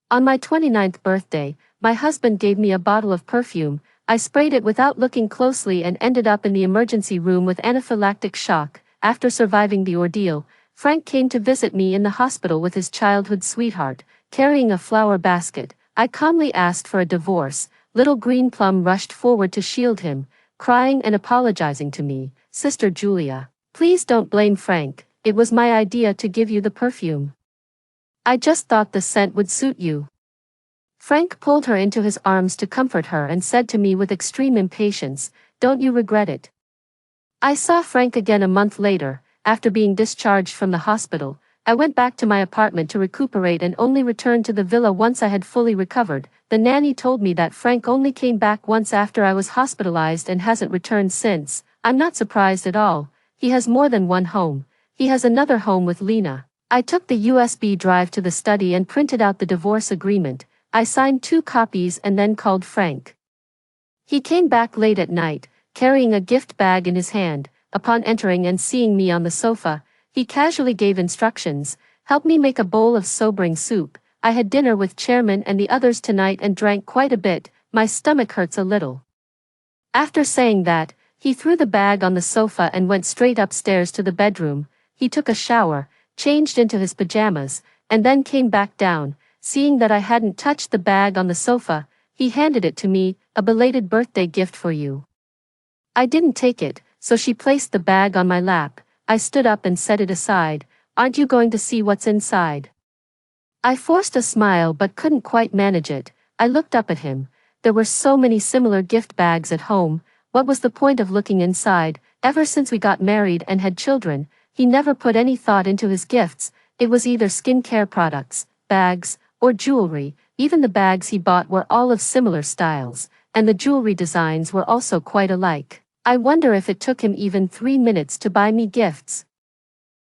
On my 29th birthday, my husband gave me a bottle of perfume. I sprayed it without looking closely and ended up in the emergency room with anaphylactic shock. After surviving the ordeal, Frank came to visit me in the hospital with his childhood sweetheart, carrying a flower basket. I calmly asked for a divorce. Little Green Plum rushed forward to shield him, crying and apologizing to me. Sister Julia, please don't blame Frank. It was my idea to give you the perfume. I just thought the scent would suit you. Frank pulled her into his arms to comfort her and said to me with extreme impatience, "Don't you regret it?" I saw Frank again a month later. After being discharged from the hospital, I went back to my apartment to recuperate and only returned to the villa once I had fully recovered. The nanny told me that Frank only came back once after I was hospitalized and hasn't returned since. I'm not surprised at all. He has more than one home. He has another home with Lena. I took the USB drive to the study and printed out the divorce agreement. I signed 2 copies and then called Frank. He came back late at night, carrying a gift bag in his hand. Upon entering and seeing me on the sofa, he casually gave instructions. "Help me make a bowl of sobering soup. I had dinner with Chairman and the others tonight and drank quite a bit. My stomach hurts a little." After saying that, he threw the bag on the sofa and went straight upstairs to the bedroom. He took a shower, changed into his pajamas, and then came back down. Seeing that I hadn't touched the bag on the sofa, he handed it to me. "A belated birthday gift for you." I didn't take it, so she placed the bag on my lap. I stood up and set it aside. "Aren't you going to see what's inside?" I forced a smile but couldn't quite manage it. I looked up at him. There were so many similar gift bags at home. What was the point of looking inside? Ever since we got married and had children, he never put any thought into his gifts. It was either skincare products, bags, or jewelry. Even the bags he bought were all of similar styles, and the jewelry designs were also quite alike. I wonder if it took him even 3 minutes to buy me gifts.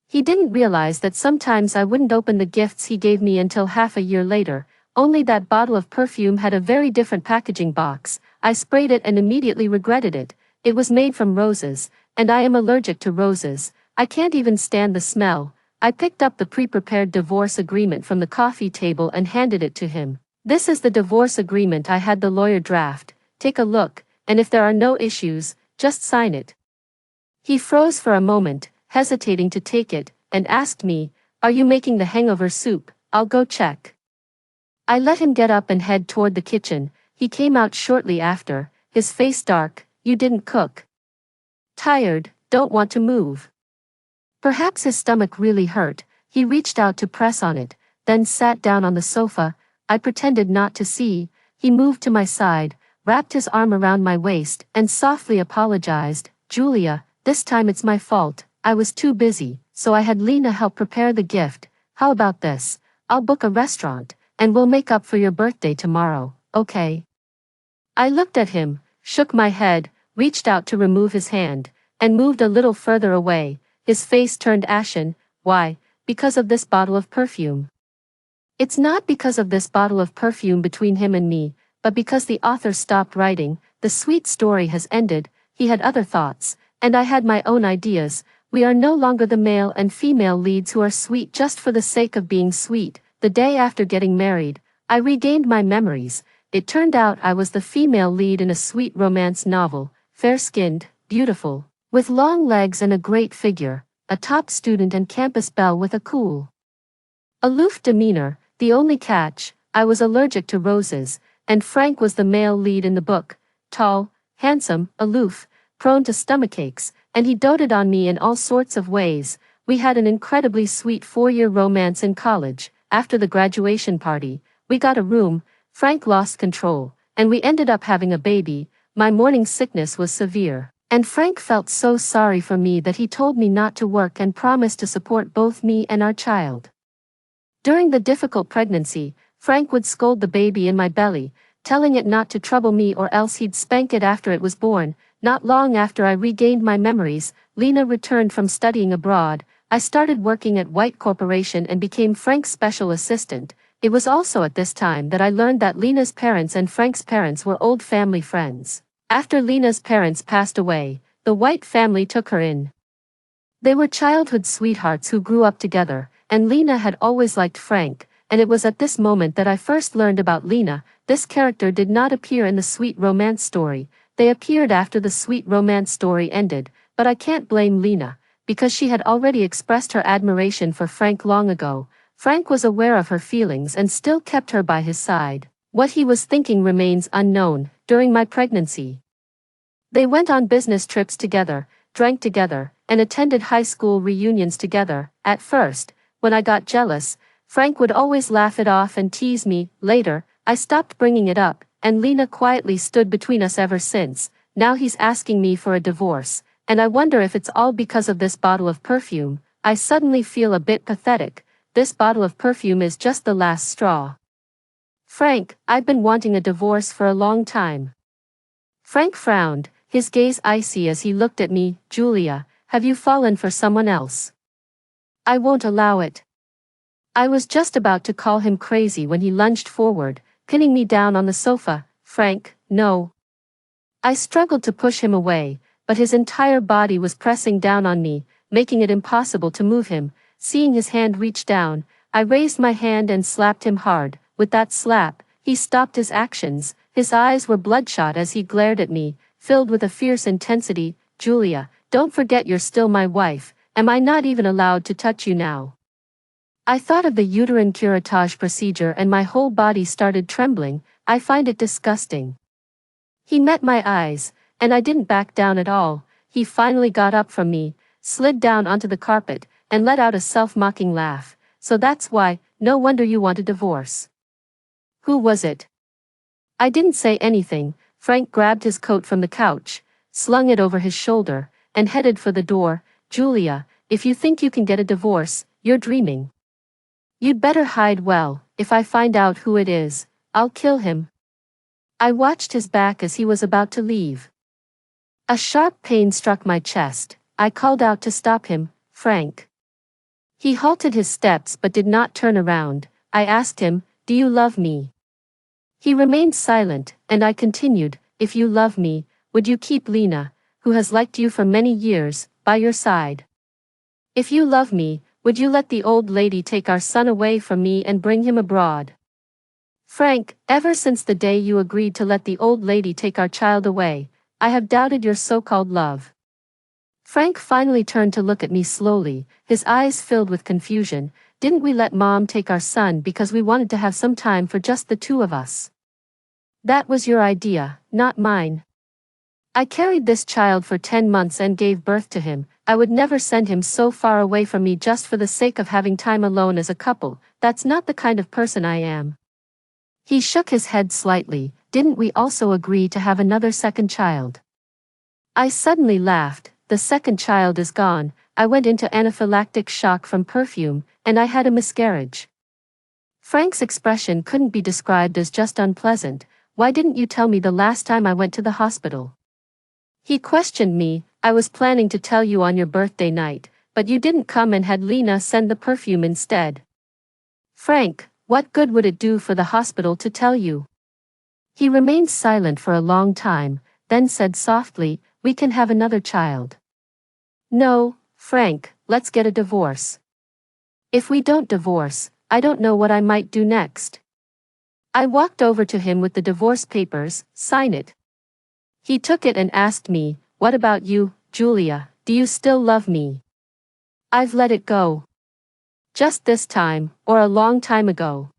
He didn't realize that sometimes I wouldn't open the gifts he gave me until half a year later. Only that bottle of perfume had a very different packaging box. I sprayed it and immediately regretted it. It was made from roses, and I am allergic to roses. I can't even stand the smell. I picked up the pre-prepared divorce agreement from the coffee table and handed it to him. "This is the divorce agreement I had the lawyer draft. Take a look, and if there are no issues, just sign it." He froze for a moment, hesitating to take it, and asked me, "Are you making the hangover soup? I'll go check." I let him get up and head toward the kitchen. He came out shortly after, his face dark. "You didn't cook." "Tired, don't want to move." Perhaps his stomach really hurt. He reached out to press on it, then sat down on the sofa. I pretended not to see. He moved to my side, wrapped his arm around my waist, and softly apologized. "Julia, this time it's my fault. I was too busy, so I had Lena help prepare the gift. How about this? I'll book a restaurant, and we'll make up for your birthday tomorrow, okay?" I looked at him, shook my head, reached out to remove his hand, and moved a little further away. His face turned ashen. "Why?" "Because of this bottle of perfume." It's not because of this bottle of perfume between him and me, but because the author stopped writing. The sweet story has ended. He had other thoughts, and I had my own ideas. We are no longer the male and female leads who are sweet just for the sake of being sweet. The day after getting married, I regained my memories. It turned out I was the female lead in a sweet romance novel, fair-skinned, beautiful, with long legs and a great figure, a top student and campus belle with a cool, aloof demeanor. The only catch, I was allergic to roses, and Frank was the male lead in the book, tall, handsome, aloof, prone to stomachaches, and he doted on me in all sorts of ways. We had an incredibly sweet 4-year romance in college. After the graduation party, we got a room. Frank lost control, and we ended up having a baby. My morning sickness was severe, and Frank felt so sorry for me that he told me not to work and promised to support both me and our child. During the difficult pregnancy, Frank would scold the baby in my belly, telling it not to trouble me or else he'd spank it after it was born. Not long after I regained my memories, Lena returned from studying abroad. I started working at White Corporation and became Frank's special assistant. It was also at this time that I learned that Lena's parents and Frank's parents were old family friends. After Lena's parents passed away, the White family took her in. They were childhood sweethearts who grew up together, and Lena had always liked Frank. and it was at this moment that I first learned about Lena. This character did not appear in the sweet romance story, they appeared after the sweet romance story ended, but I can't blame Lena, because she had already expressed her admiration for Frank long ago. Frank was aware of her feelings and still kept her by his side. What he was thinking remains unknown. During my pregnancy, they went on business trips together, drank together, and attended high school reunions together. At first, when I got jealous, Frank would always laugh it off and tease me. Later, I stopped bringing it up, and Lena quietly stood between us ever since. Now he's asking me for a divorce, and I wonder if it's all because of this bottle of perfume. I suddenly feel a bit pathetic. This bottle of perfume is just the last straw. Frank, I've been wanting a divorce for a long time. Frank frowned, his gaze icy as he looked at me. Julia, have you fallen for someone else? I won't allow it. I was just about to call him crazy when he lunged forward, pinning me down on the sofa. Frank, no. I struggled to push him away, but his entire body was pressing down on me, making it impossible to move him. Seeing his hand reach down, I raised my hand and slapped him hard. With that slap, he stopped his actions. His eyes were bloodshot as he glared at me, filled with a fierce intensity. Julia, don't forget you're still my wife. Am I not even allowed to touch you now? I thought of the uterine curettage procedure and my whole body started trembling. I find it disgusting. He met my eyes, and I didn't back down at all. He finally got up from me, slid down onto the carpet, and let out a self-mocking laugh. So that's why, no wonder you want a divorce. Who was it? I didn't say anything. Frank grabbed his coat from the couch, slung it over his shoulder, and headed for the door. Julia, if you think you can get a divorce, you're dreaming. You'd better hide well. If I find out who it is, I'll kill him. I watched his back as he was about to leave. A sharp pain struck my chest. I called out to stop him. Frank. He halted his steps but did not turn around. I asked him, do you love me? He remained silent, and I continued, if you love me, would you keep Lena, who has liked you for many years, by your side? If you love me, would you let the old lady take our son away from me and bring him abroad? Frank, ever since the day you agreed to let the old lady take our child away, I have doubted your so-called love. Frank finally turned to look at me slowly, his eyes filled with confusion. Didn't we let Mom take our son because we wanted to have some time for just the two of us? That was your idea, not mine. I carried this child for 10 months and gave birth to him. I would never send him so far away from me just for the sake of having time alone as a couple. That's not the kind of person I am. He shook his head slightly. Didn't we also agree to have another second child? I suddenly laughed. The second child is gone. I went into anaphylactic shock from perfume, and I had a miscarriage. Frank's expression couldn't be described as just unpleasant. Why didn't you tell me the last time I went to the hospital? He questioned me. I was planning to tell you on your birthday night, but you didn't come and had Lena send the perfume instead. Frank, what good would it do for the hospital to tell you? He remained silent for a long time, then said softly, we can have another child. No, Frank, let's get a divorce. If we don't divorce, I don't know what I might do next. I walked over to him with the divorce papers. Sign it. He took it and asked me, what about you, Julia, do you still love me? I've let it go. Just this time, or a long time ago.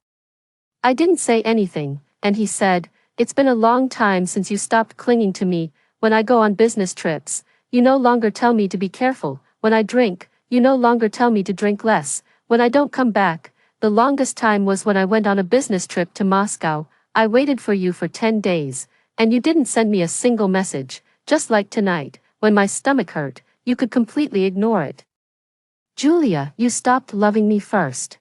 I didn't say anything, and he said, it's been a long time since you stopped clinging to me. When I go on business trips, you no longer tell me to be careful. When I drink, you no longer tell me to drink less. When I don't come back, the longest time was when I went on a business trip to Moscow. I waited for you for 10 days, and you didn't send me a single message. Just like tonight, when my stomach hurt, you could completely ignore it. Julia, you stopped loving me first.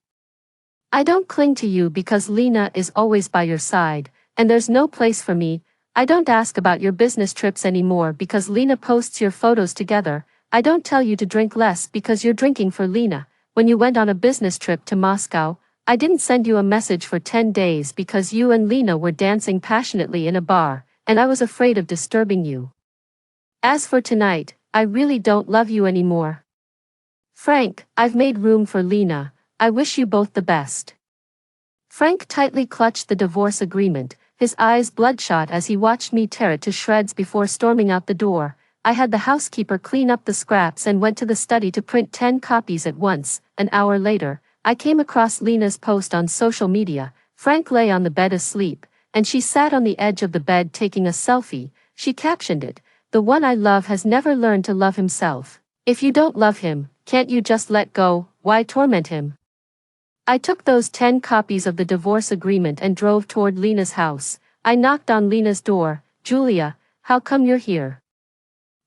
I don't cling to you because Lena is always by your side, and there's no place for me. I don't ask about your business trips anymore because Lena posts your photos together. I don't tell you to drink less because you're drinking for Lena. When you went on a business trip to Moscow, I didn't send you a message for 10 days because you and Lena were dancing passionately in a bar, and I was afraid of disturbing you. As for tonight, I really don't love you anymore. Frank, I've made room for Lena. I wish you both the best. Frank tightly clutched the divorce agreement, his eyes bloodshot as he watched me tear it to shreds before storming out the door. I had the housekeeper clean up the scraps and went to the study to print 10 copies at once. An hour later, I came across Lena's post on social media. Frank lay on the bed asleep, and she sat on the edge of the bed taking a selfie. She captioned it, "The one I love has never learned to love himself. If you don't love him, can't you just let go? Why torment him?" I took those 10 copies of the divorce agreement and drove toward Lena's house. I knocked on Lena's door. "Julia, how come you're here?"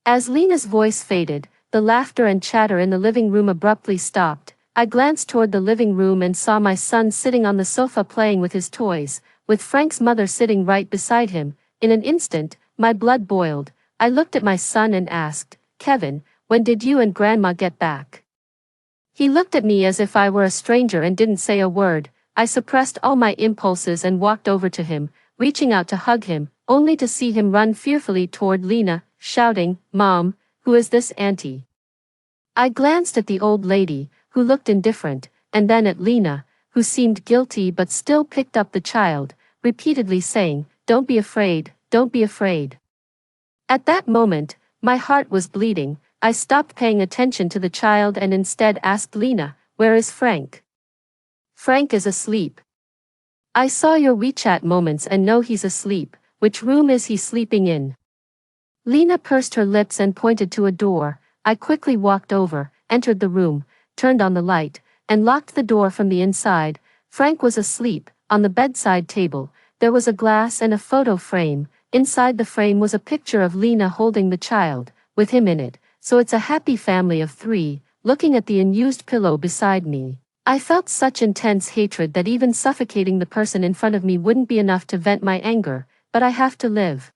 As Lena's voice faded, the laughter and chatter in the living room abruptly stopped. I glanced toward the living room and saw my son sitting on the sofa playing with his toys, with Frank's mother sitting right beside him. In an instant, my blood boiled. I looked at my son and asked, "Kevin, when did you and Grandma get back?" He looked at me as if I were a stranger and didn't say a word. I suppressed all my impulses and walked over to him, reaching out to hug him, only to see him run fearfully toward Lena, shouting, "Mom, who is this auntie?" I glanced at the old lady, who looked indifferent, and then at Lena, who seemed guilty but still picked up the child, repeatedly saying, "Don't be afraid, don't be afraid." At that moment, my heart was bleeding. I stopped paying attention to the child and instead asked Lena, "Where is Frank?" "Frank is asleep. I saw your WeChat moments and know he's asleep. Which room is he sleeping in?" Lena pursed her lips and pointed to a door. I quickly walked over, entered the room, turned on the light, and locked the door from the inside. Frank was asleep. On the bedside table, there was a glass and a photo frame. Inside the frame was a picture of Lena holding the child, with him in it. "So it's a happy family of 3, looking at the unused pillow beside me. I felt such intense hatred that even suffocating the person in front of me wouldn't be enough to vent my anger, but I have to live.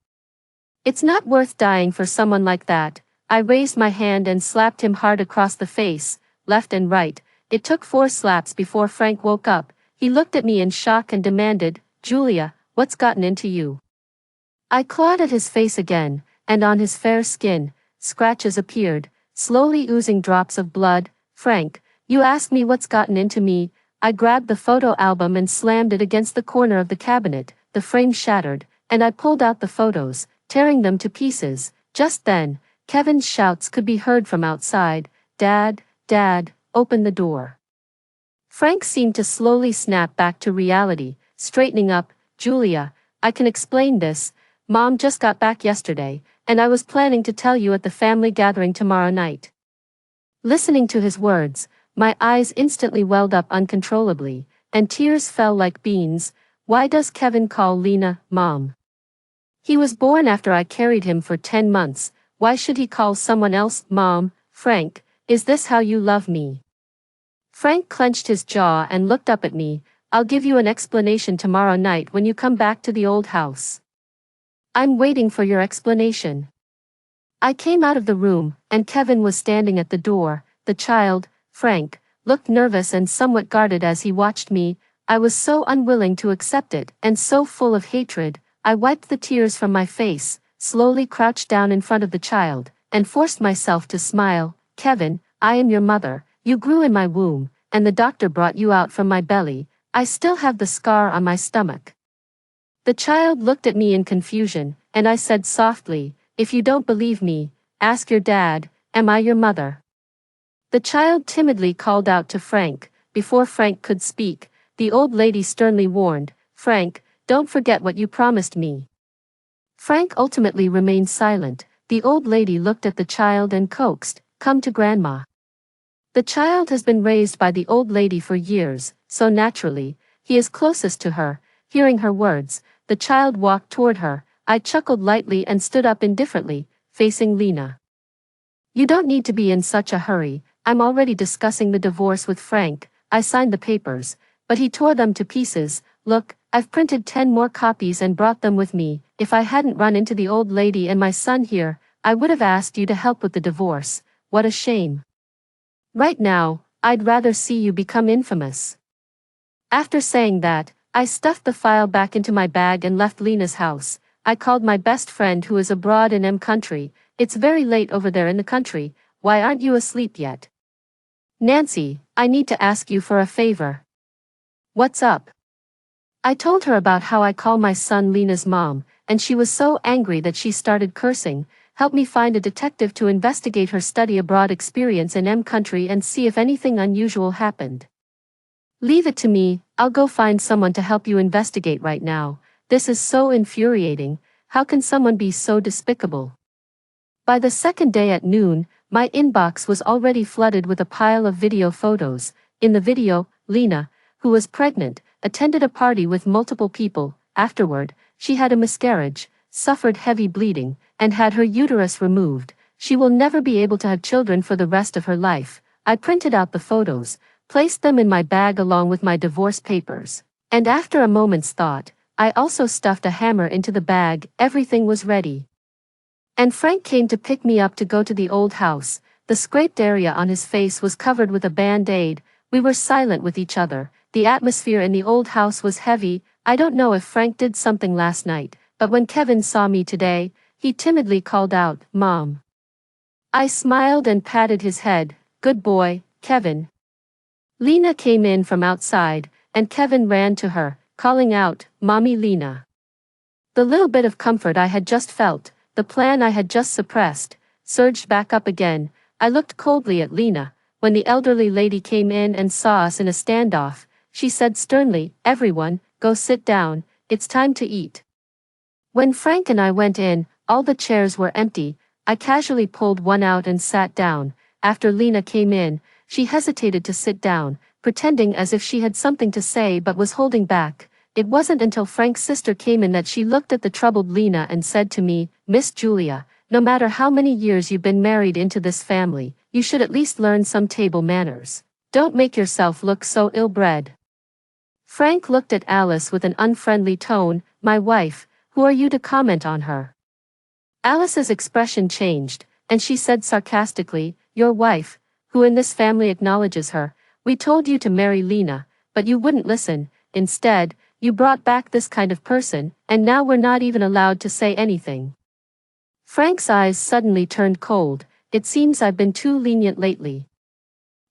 It's not worth dying for someone like that. I raised my hand and slapped him hard across the face, left and right. It took 4 slaps before Frank woke up. He looked at me in shock and demanded, "Julia, what's gotten into you?" I clawed at his face again, and on his fair skin, scratches appeared, slowly oozing drops of blood. "Frank, you ask me what's gotten into me." I grabbed the photo album and slammed it against the corner of the cabinet. The frame shattered, and I pulled out the photos, tearing them to pieces. Just then, Kevin's shouts could be heard from outside. "Dad, Dad, open the door." Frank seemed to slowly snap back to reality, straightening up. "Julia, I can explain this. Mom just got back yesterday, and I was planning to tell you at the family gathering tomorrow night." Listening to his words, my eyes instantly welled up uncontrollably, and tears fell like beans. Why does Kevin call Lena Mom? He was born after I carried him for 10 months. Why should he call someone else Mom? "Frank, is this how you love me?" Frank clenched his jaw and looked up at me. "I'll give you an explanation tomorrow night when you come back to the old house." "I'm waiting for your explanation." I came out of the room, and Kevin was standing at the door. The child, Frank, looked nervous and somewhat guarded as he watched me. I was so unwilling to accept it, and so full of hatred. I wiped the tears from my face, slowly crouched down in front of the child, and forced myself to smile. "Kevin, I am your mother. You grew in my womb, and the doctor brought you out from my belly. I still have the scar on my stomach." The child looked at me in confusion, and I said softly, "If you don't believe me, ask your dad. Am I your mother?" The child timidly called out to Frank. Before Frank could speak, the old lady sternly warned, "Frank, don't forget what you promised me." Frank ultimately remained silent. The old lady looked at the child and coaxed, "Come to Grandma." The child has been raised by the old lady for years, so naturally, he is closest to her. Hearing her words, the child walked toward her. I chuckled lightly and stood up indifferently, facing Lena. "You don't need to be in such a hurry. I'm already discussing the divorce with Frank." I signed the papers, but he tore them to pieces. "Look, I've printed 10 more copies and brought them with me. If I hadn't run into the old lady and my son here, I would have asked you to help with the divorce. What a shame. Right now, I'd rather see you become infamous." After saying that, I stuffed the file back into my bag and left Lena's house. I called my best friend who is abroad in M country. "It's very late over there in the country. Why aren't you asleep yet?" "Nancy, I need to ask you for a favor." "What's up?" I told her about how I call my son Lena's mom, and she was so angry that she started cursing. Help me find a detective to investigate her study abroad experience in M country and see if anything unusual happened. Leave it to me, I'll go find someone to help you investigate right now. This is so infuriating. How can someone be so despicable? By the second day at noon, my inbox was already flooded with a pile of video photos. In the video, Lena, who was pregnant, attended a party with multiple people. Afterward, she had a miscarriage, suffered heavy bleeding, and had her uterus removed. She will never be able to have children for the rest of her life. I printed out the photos, placed them in my bag along with my divorce papers. And after a moment's thought, I also stuffed a hammer into the bag. Everything was ready. And Frank came to pick me up to go to the old house. The scraped area on his face was covered with a band-aid. We were silent with each other. The atmosphere in the old house was heavy. I don't know if Frank did something last night, but when Kevin saw me today, he timidly called out, "Mom." I smiled and patted his head. "Good boy, Kevin." Lena came in from outside, and Kevin ran to her, calling out, "Mommy Lena." The little bit of comfort I had just felt, the plan I had just suppressed, surged back up again. I looked coldly at Lena. When the elderly lady came in and saw us in a standoff, she said sternly, "Everyone, go sit down, it's time to eat." When Frank and I went in, all the chairs were empty. I casually pulled one out and sat down. After Lena came in, she hesitated to sit down, pretending as if she had something to say but was holding back. It wasn't until Frank's sister came in that she looked at the troubled Lena and said to me, "Miss Julia, no matter how many years you've been married into this family, you should at least learn some table manners. Don't make yourself look so ill-bred." Frank looked at Alice with an unfriendly tone. "My wife, who are you to comment on her?" Alice's expression changed, and she said sarcastically, "Your wife, who in this family acknowledges her. We told you to marry Lena, but you wouldn't listen. Instead, you brought back this kind of person, and now we're not even allowed to say anything." Frank's eyes suddenly turned cold. "It seems I've been too lenient lately."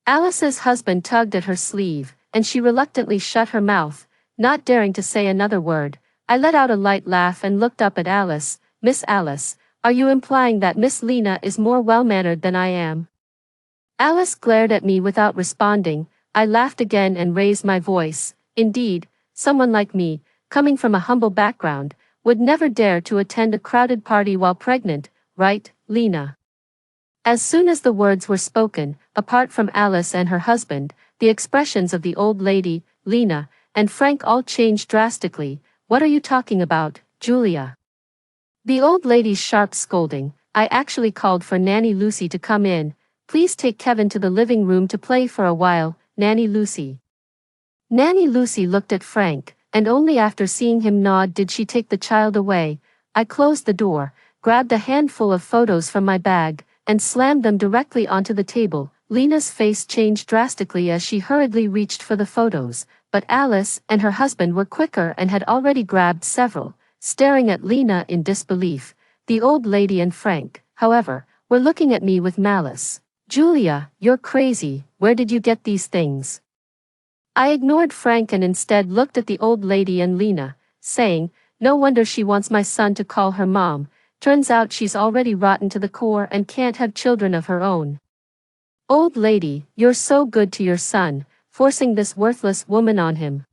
Alice's husband tugged at her sleeve, and she reluctantly shut her mouth, not daring to say another word. I let out a light laugh and looked up at Alice. "Miss Alice, are you implying that Miss Lena is more well-mannered than I am?" Alice glared at me without responding. I laughed again and raised my voice. "Indeed, someone like me, coming from a humble background, would never dare to attend a crowded party while pregnant, right, Lena?" As soon as the words were spoken, apart from Alice and her husband, the expressions of the old lady, Lena, and Frank all changed drastically. "What are you talking about, Julia?" The old lady's sharp scolding. I actually called for Nanny Lucy to come in. "Please take Kevin to the living room to play for a while, Nanny Lucy." Nanny Lucy looked at Frank, and only after seeing him nod did she take the child away. I closed the door, grabbed a handful of photos from my bag, and slammed them directly onto the table. Lena's face changed drastically as she hurriedly reached for the photos, but Alice and her husband were quicker and had already grabbed several, staring at Lena in disbelief. The old lady and Frank, however, were looking at me with malice. "Julia, you're crazy, where did you get these things?" I ignored Frank and instead looked at the old lady and Lena, saying, "No wonder she wants my son to call her mom. Turns out she's already rotten to the core and can't have children of her own. Old lady, you're so good to your son, forcing this worthless woman on him."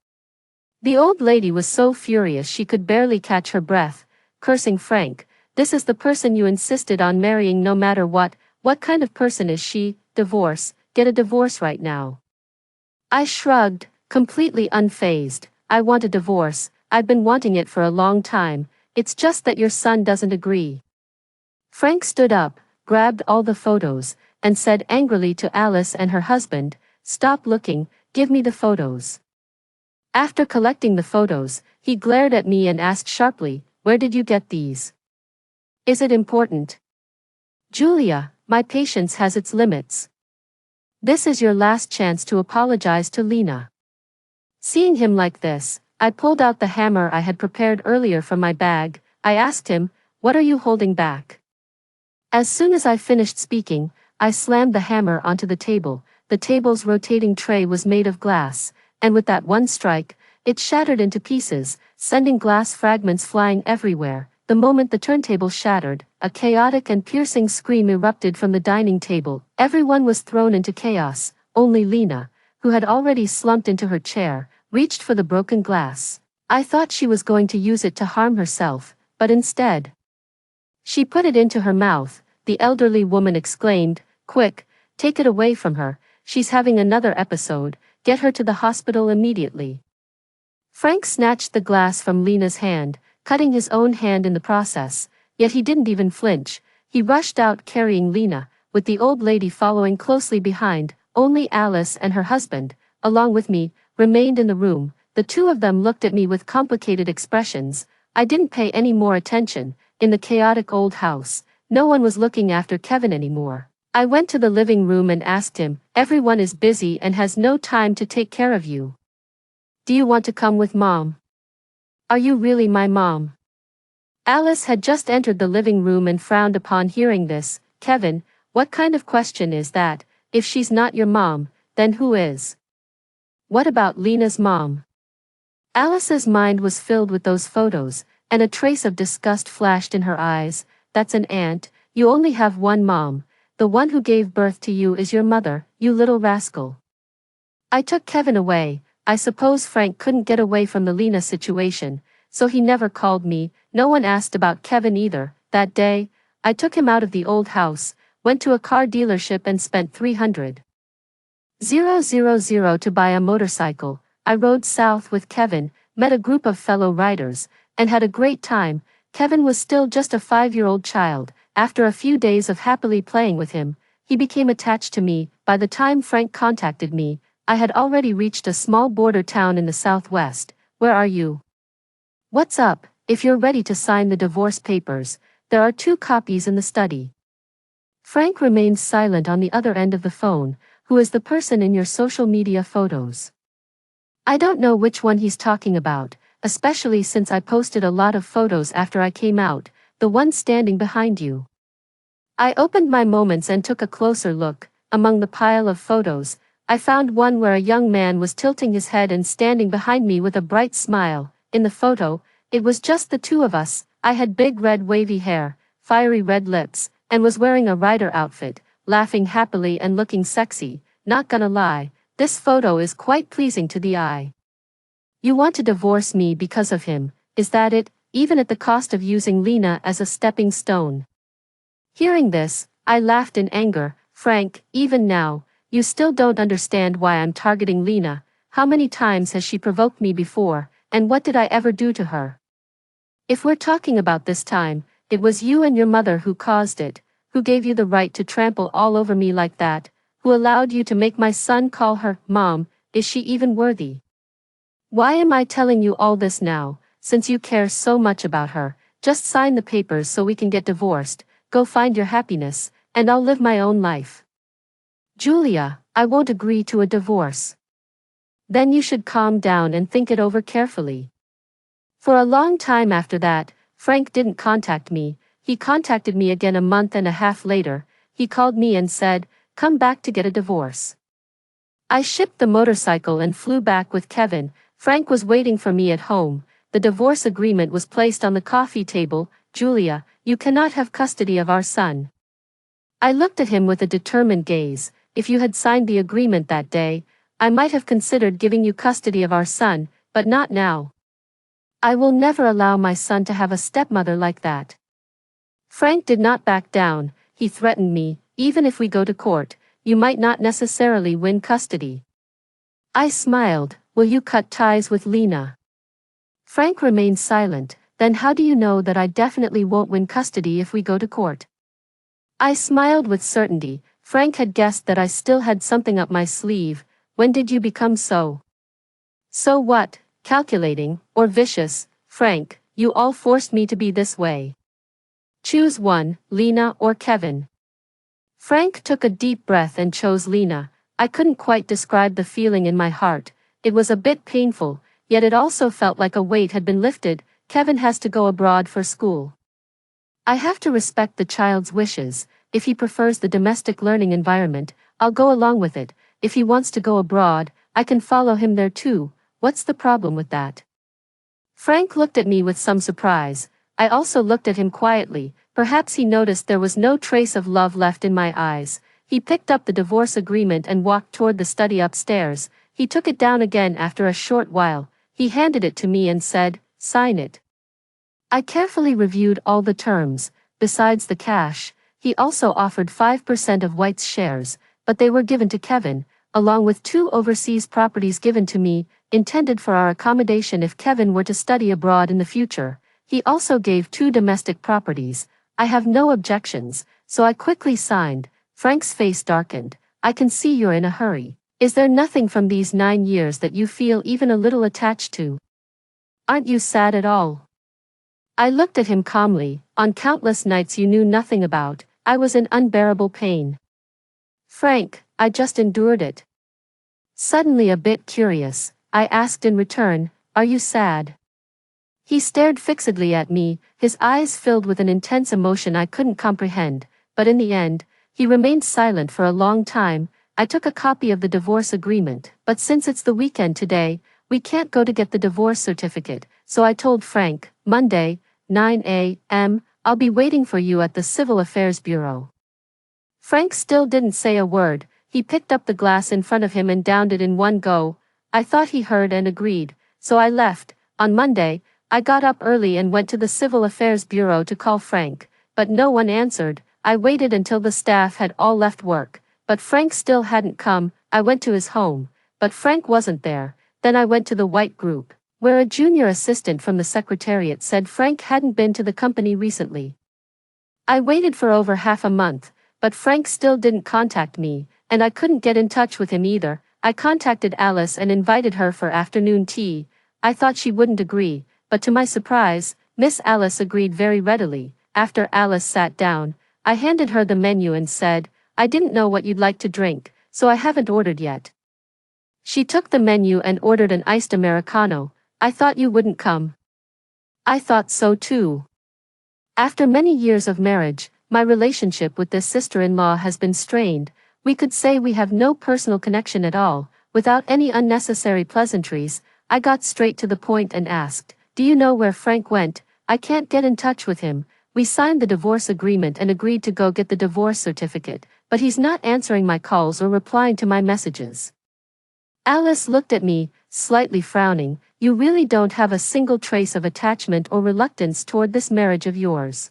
The old lady was so furious she could barely catch her breath, cursing Frank. "This is the person you insisted on marrying no matter what. What kind of person is she? Divorce, get a divorce right now." I shrugged, completely unfazed. "I want a divorce, I've been wanting it for a long time, it's just that your son doesn't agree." Frank stood up, grabbed all the photos, and said angrily to Alice and her husband, "Stop looking, give me the photos." After collecting the photos, he glared at me and asked sharply, "Where did you get these? Is it important?" "Julia, my patience has its limits. This is your last chance to apologize to Lena." Seeing him like this, I pulled out the hammer I had prepared earlier from my bag. I asked him, "What are you holding back?" As soon as I finished speaking, I slammed the hammer onto the table. The table's rotating tray was made of glass, and with that one strike, It shattered into pieces, sending glass fragments flying everywhere. The moment the turntable shattered, a chaotic and piercing scream erupted from the dining table. Everyone was thrown into chaos. Only Lena, who had already slumped into her chair, reached for the broken glass. I thought she was going to use it to harm herself, but instead, she put it into her mouth. The elderly woman exclaimed, "Quick, take it away from her, she's having another episode, get her to the hospital immediately." Frank snatched the glass from Lena's hand, cutting his own hand in the process, yet he didn't even flinch. He rushed out carrying Lena, with the old lady following closely behind. Only Alice and her husband, along with me, remained in the room. The two of them looked at me with complicated expressions. I didn't pay any more attention. In the chaotic old house, no one was looking after Kevin anymore. I went to the living room and asked him, "Everyone is busy and has no time to take care of you. Do you want to come with Mom? Are you really my mom?" Alice had just entered the living room and frowned upon hearing this. "Kevin, what kind of question is that? If she's not your mom, then who is? What about Lena's mom?" Alice's mind was filled with those photos, and a trace of disgust flashed in her eyes. "That's an aunt, you only have one mom. The one who gave birth to you is your mother, you little rascal." I took Kevin away. I suppose Frank couldn't get away from the Lena situation, so he never called me. No one asked about Kevin either. That day, I took him out of the old house, went to a car dealership and spent $300,000 to buy a motorcycle. I rode south with Kevin, met a group of fellow riders, and had a great time. Kevin was still just a 5-year-old child. After a few days of happily playing with him, he became attached to me. By the time Frank contacted me, I had already reached a small border town in the southwest. "Where are you? What's up? If you're ready to sign the divorce papers, there are 2 copies in the study." Frank remained silent on the other end of the phone. "Who is the person in your social media photos?" "I don't know which one he's talking about, especially since I posted a lot of photos after I came out. The one standing behind you." I opened my moments and took a closer look. Among the pile of photos, I found one where a young man was tilting his head and standing behind me with a bright smile. In the photo, it was just the two of us. I had big red wavy hair, fiery red lips, and was wearing a rider outfit, laughing happily and looking sexy. Not gonna lie, this photo is quite pleasing to the eye. "You want to divorce me because of him, is that it, even at the cost of using Lena as a stepping stone?" Hearing this, I laughed in anger. "Frank, even now, you still don't understand why I'm targeting Lena. How many times has she provoked me before, and what did I ever do to her? If we're talking about this time, it was you and your mother who caused it, who gave you the right to trample all over me like that, who allowed you to make my son call her Mom. Is she even worthy? Why am I telling you all this now? Since you care so much about her, just sign the papers so we can get divorced, go find your happiness, and I'll live my own life." "Julia, I won't agree to a divorce." "Then you should calm down and think it over carefully." For a long time after that, Frank didn't contact me. He contacted me again a month and a half later. He called me and said, "Come back to get a divorce." I shipped the motorcycle and flew back with Kevin. Frank was waiting for me at home. The divorce agreement was placed on the coffee table. "Julia, you cannot have custody of our son." I looked at him with a determined gaze. "If you had signed the agreement that day, I might have considered giving you custody of our son, but not now. I will never allow my son to have a stepmother like that." Frank did not back down. He threatened me, "Even if we go to court, you might not necessarily win custody." I smiled. "Will you cut ties with Lena?" Frank remained silent. "Then how do you know that I definitely won't win custody if we go to court?" I smiled with certainty. Frank had guessed that I still had something up my sleeve. "When did you become so what, calculating, or vicious, Frank? You all forced me to be this way. Choose one, Lena or Kevin." Frank took a deep breath and chose Lena. I couldn't quite describe the feeling in my heart. It was a bit painful, yet it also felt like a weight had been lifted. Kevin has to go abroad for school. I have to respect the child's wishes. If he prefers the domestic learning environment, I'll go along with it. If he wants to go abroad, I can follow him there too. What's the problem with that? Frank looked at me with some surprise. I also looked at him quietly. Perhaps he noticed there was no trace of love left in my eyes. He picked up the divorce agreement and walked toward the study upstairs. He took it down again after a short while. He handed it to me and said, "Sign it." I carefully reviewed all the terms. Besides the cash, he also offered 5% of White's shares, but they were given to Kevin, along with 2 overseas properties given to me, intended for our accommodation if Kevin were to study abroad in the future. He also gave 2 domestic properties. I have no objections, so I quickly signed. Frank's face darkened. "I can see you're in a hurry. Is there nothing from these 9 years that you feel even a little attached to? Aren't you sad at all?" I looked at him calmly. "On countless nights you knew nothing about, I was in unbearable pain. Frank, I just endured it." Suddenly a bit curious, I asked in return, "Are you sad?" He stared fixedly at me, his eyes filled with an intense emotion I couldn't comprehend, but in the end, he remained silent for a long time. I took a copy of the divorce agreement, but since it's the weekend today, we can't go to get the divorce certificate, so I told Frank, "Monday, 9 a.m., I'll be waiting for you at the Civil Affairs Bureau." Frank still didn't say a word. He picked up the glass in front of him and downed it in one go. I thought he heard and agreed, so I left. On Monday, I got up early and went to the Civil Affairs Bureau to call Frank, but no one answered. I waited until the staff had all left work, but Frank still hadn't come. I went to his home, but Frank wasn't there. Then I went to the White Group, where a junior assistant from the secretariat said Frank hadn't been to the company recently. I waited for over half a month, but Frank still didn't contact me, and I couldn't get in touch with him either. I contacted Alice and invited her for afternoon tea. I thought she wouldn't agree, but to my surprise, Miss Alice agreed very readily. After Alice sat down, I handed her the menu and said, "I didn't know what you'd like to drink, so I haven't ordered yet." She took the menu and ordered an iced Americano. "I thought you wouldn't come." I thought so too. After many years of marriage, my relationship with this sister-in-law has been strained. We could say we have no personal connection at all. Without any unnecessary pleasantries, I got straight to the point and asked, "Do you know where Frank went? I can't get in touch with him. We signed the divorce agreement and agreed to go get the divorce certificate, but he's not answering my calls or replying to my messages." Alice looked at me, slightly frowning. "You really don't have a single trace of attachment or reluctance toward this marriage of yours."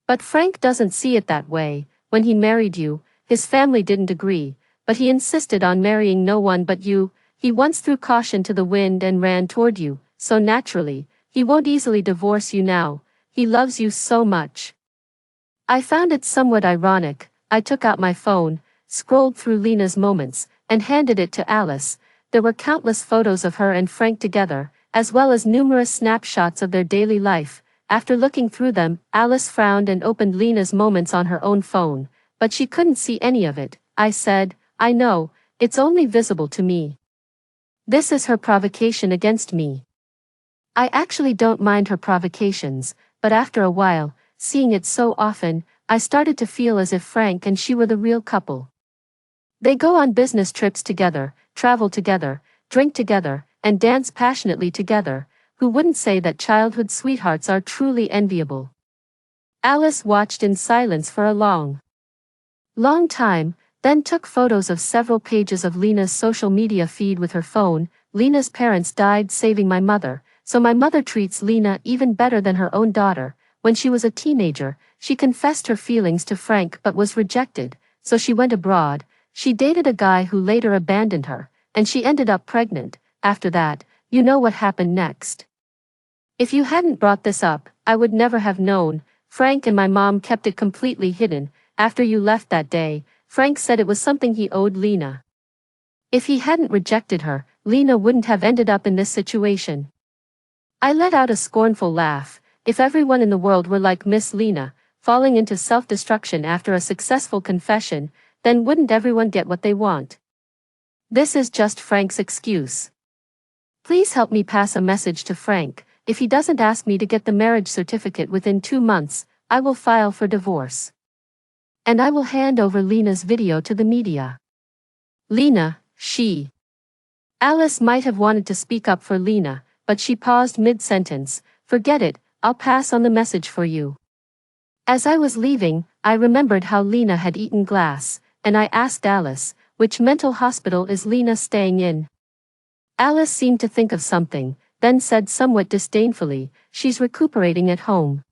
"But Frank doesn't see it that way. When he married you, his family didn't agree, but he insisted on marrying no one but you. He once threw caution to the wind and ran toward you, so naturally, he won't easily divorce you now. He loves you so much." I found it somewhat ironic. I took out my phone, scrolled through Lena's moments, and handed it to Alice. There were countless photos of her and Frank together, as well as numerous snapshots of their daily life. After looking through them, Alice frowned and opened Lena's moments on her own phone, but she couldn't see any of it. I said, "I know, it's only visible to me. This is her provocation against me." I actually don't mind her provocations, but after a while, seeing it so often, I started to feel as if Frank and she were the real couple. They go on business trips together, travel together, drink together, and dance passionately together. Who wouldn't say that childhood sweethearts are truly enviable? Alice watched in silence for a long time, then took photos of several pages of Lena's social media feed with her phone. "Lena's parents died saving my mother, so my mother treats Lena even better than her own daughter. When she was a teenager, she confessed her feelings to Frank but was rejected, so she went abroad. She dated a guy who later abandoned her, and she ended up pregnant. After that, you know what happened next. If you hadn't brought this up, I would never have known. Frank and my mom kept it completely hidden. After you left that day, Frank said it was something he owed Lena. If he hadn't rejected her, Lena wouldn't have ended up in this situation." I let out a scornful laugh. If everyone in the world were like Miss Lena, falling into self-destruction after a successful confession, then wouldn't everyone get what they want? This is just Frank's excuse. Please help me pass a message to Frank. If he doesn't ask me to get the marriage certificate within 2 months, I will file for divorce. And I will hand over Lena's video to the media. Lena, she Alice might have wanted to speak up for Lena, but she paused mid-sentence. Forget it, I'll pass on the message for you. As I was leaving, I remembered how Lena had eaten glass, and I asked Alice, which mental hospital is Lena staying in? Alice seemed to think of something, then said somewhat disdainfully, she's recuperating at home.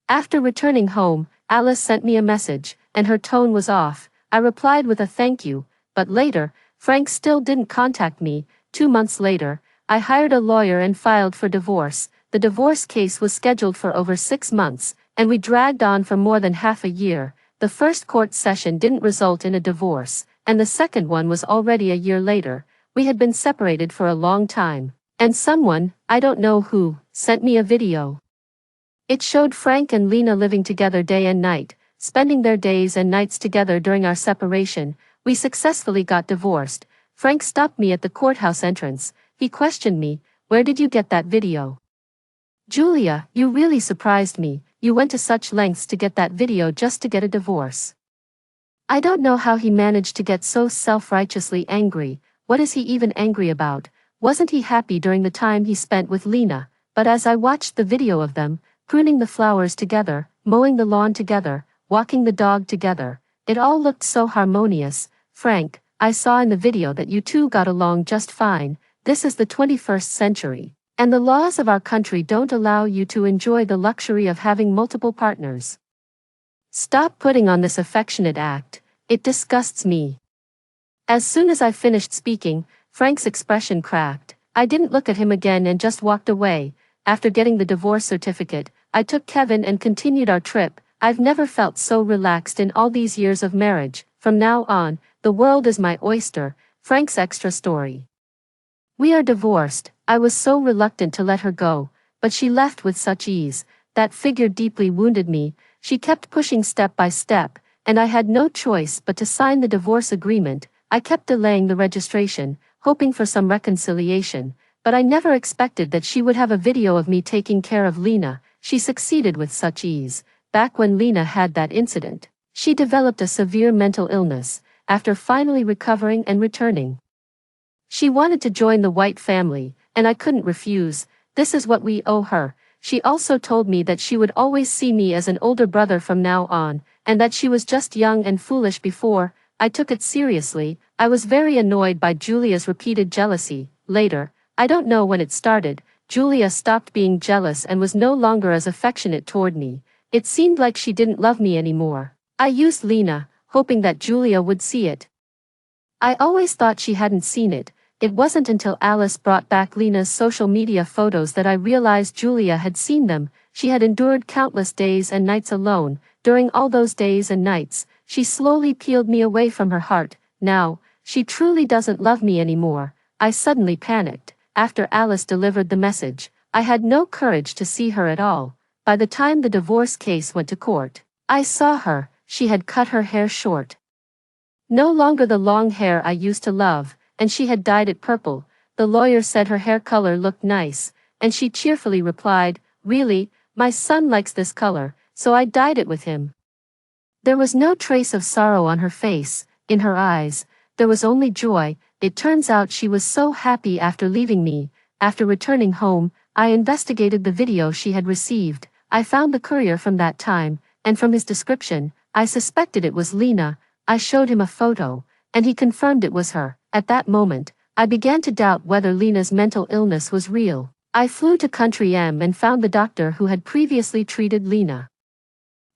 After returning home, Alice sent me a message, and her tone was off. I replied with a thank you, but later, Frank still didn't contact me. 2 months later, I hired a lawyer and filed for divorce. The divorce case was scheduled for over 6 months, and we dragged on for more than half a year. The first court session didn't result in a divorce, and the second one was already a year later. We had been separated for a long time, and someone, I don't know who, sent me a video. It showed Frank and Lena living together day and night, spending their days and nights together during our separation. We successfully got divorced. Frank stopped me at the courthouse entrance. He questioned me, "Where did you get that video?" "Julia, you really surprised me. You went to such lengths to get that video just to get a divorce." I don't know how he managed to get so self-righteously angry. What is he even angry about? Wasn't he happy during the time he spent with Lena? But as I watched the video of them, pruning the flowers together, mowing the lawn together, walking the dog together, it all looked so harmonious. "Frank, I saw in the video that you two got along just fine. This is the 21st century, and the laws of our country don't allow you to enjoy the luxury of having multiple partners. Stop putting on this affectionate act. It disgusts me." As soon as I finished speaking, Frank's expression cracked. I didn't look at him again and just walked away. After getting the divorce certificate, I took Kevin and continued our trip. I've never felt so relaxed in all these years of marriage. From now on, the world is my oyster. Frank's extra story. We are divorced. I was so reluctant to let her go, but she left with such ease. That figure deeply wounded me. She kept pushing step by step, and I had no choice but to sign the divorce agreement. I kept delaying the registration, hoping for some reconciliation, but I never expected that she would have a video of me taking care of Lena. She succeeded with such ease. Back when Lena had that incident, she developed a severe mental illness. After finally recovering and returning, she wanted to join the White family, and I couldn't refuse. This is what we owe her. She also told me that she would always see me as an older brother from now on, and that she was just young and foolish before. I took it seriously. I was very annoyed by Julia's repeated jealousy. Later, I don't know when it started, Julia stopped being jealous and was no longer as affectionate toward me. It seemed like she didn't love me anymore. I used Lena, hoping that Julia would see it. I always thought she hadn't seen it. It wasn't until Alice brought back Lena's social media photos that I realized Julia had seen them. She had endured countless days and nights alone. During all those days and nights, she slowly peeled me away from her heart. Now, she truly doesn't love me anymore. I suddenly panicked. After Alice delivered the message, I had no courage to see her at all. By the time the divorce case went to court, I saw her. She had cut her hair short. No longer the long hair I used to love, and she had dyed it purple. The lawyer said her hair color looked nice, and she cheerfully replied, "Really, my son likes this color, so I dyed it with him." There was no trace of sorrow on her face. In her eyes, there was only joy. It turns out she was so happy after leaving me. After returning home, I investigated the video she had received. I found the courier from that time, and from his description, I suspected it was Lena. I showed him a photo, and he confirmed it was her. At that moment, I began to doubt whether Lena's mental illness was real. I flew to Country M and found the doctor who had previously treated Lena.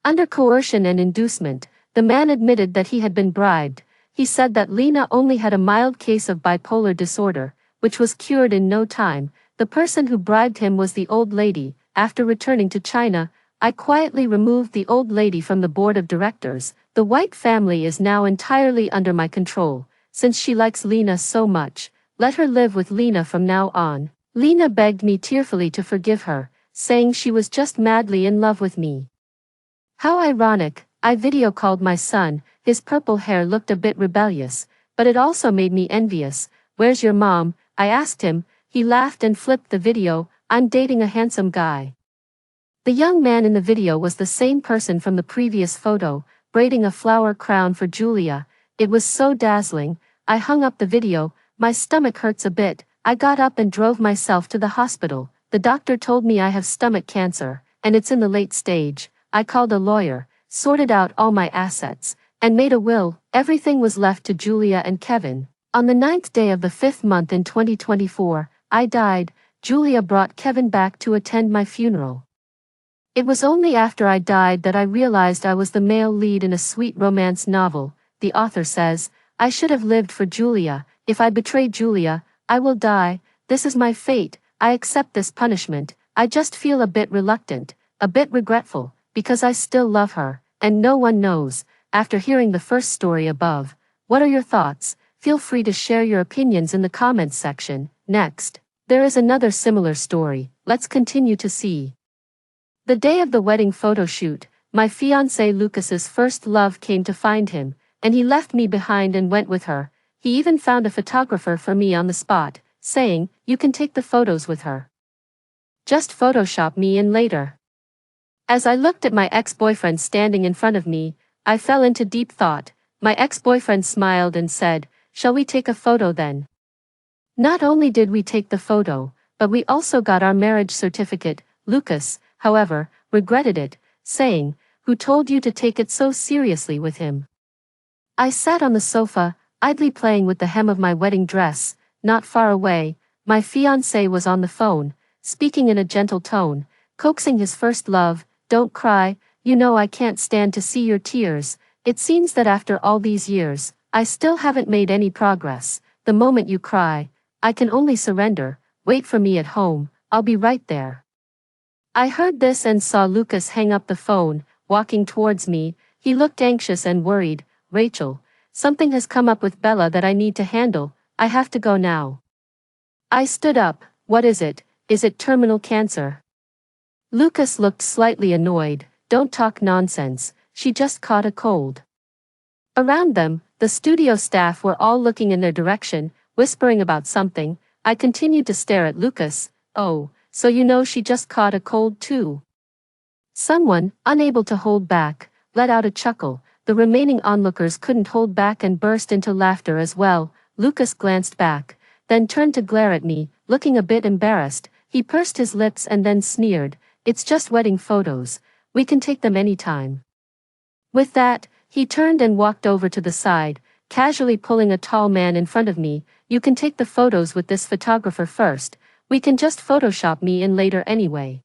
Under coercion and inducement, the man admitted that he had been bribed. He said that Lena only had a mild case of bipolar disorder, which was cured in no time. The person who bribed him was the old lady. After returning to China, I quietly removed the old lady from the board of directors. The White family is now entirely under my control. Since she likes Lena so much, let her live with Lena from now on. Lena begged me tearfully to forgive her, saying she was just madly in love with me. How ironic. I video called my son. His purple hair looked a bit rebellious, but it also made me envious. "Where's your mom?" I asked him. He laughed and flipped the video. "I'm dating a handsome guy." The young man in the video was the same person from the previous photo, braiding a flower crown for Julia. It was so dazzling. I hung up the video, My stomach hurts a bit. I got up and drove myself to the hospital. The doctor told me I have stomach cancer, and it's in the late stage. I called a lawyer, sorted out all my assets, and made a will. Everything was left to Julia and Kevin. On the 9th day of the 5th month in 2024, I died. Julia brought Kevin back to attend my funeral. It was only after I died that I realized I was the male lead in a sweet romance novel. The author says, I should have lived for Julia. If I betrayed Julia, I will die. This is my fate. I accept this punishment. I just feel a bit reluctant, a bit regretful, because I still love her, and no one knows. After hearing the first story above, what are your thoughts? Feel free to share your opinions in the comments section. Next, there is another similar story. Let's continue to see. The day of the wedding photo shoot, my fiancé Lucas's first love came to find him, and he left me behind and went with her. He even found a photographer for me on the spot, saying, you can take the photos with her. Just Photoshop me in later. As I looked at my ex-boyfriend standing in front of me, I fell into deep thought. My ex-boyfriend smiled and said, shall we take a photo then? Not only did we take the photo, but we also got our marriage certificate. Lucas, however, regretted it, saying, who told you to take it so seriously with him? I sat on the sofa, idly playing with the hem of my wedding dress. Not far away, my fiancé was on the phone, speaking in a gentle tone, coaxing his first love, don't cry, you know I can't stand to see your tears. It seems that after all these years, I still haven't made any progress. The moment you cry, I can only surrender. Wait for me at home, I'll be right there. I heard this and saw Lucas hang up the phone, walking towards me. He looked anxious and worried. Rachel, something has come up with Bella that I need to handle. I have to go now. I stood up. What is it? Is it terminal cancer? Lucas looked slightly annoyed. Don't talk nonsense. She just caught a cold. Around them, the studio staff were all looking in their direction, whispering about something. I continued to stare at Lucas. Oh, so you know she just caught a cold too. Someone, unable to hold back, let out a chuckle. The remaining onlookers couldn't hold back and burst into laughter as well. Lucas glanced back, then turned to glare at me, looking a bit embarrassed. He pursed his lips and then sneered, it's just wedding photos. We can take them anytime. With that, he turned and walked over to the side, casually pulling a tall man in front of me. You can take the photos with this photographer first. We can just Photoshop me in later anyway.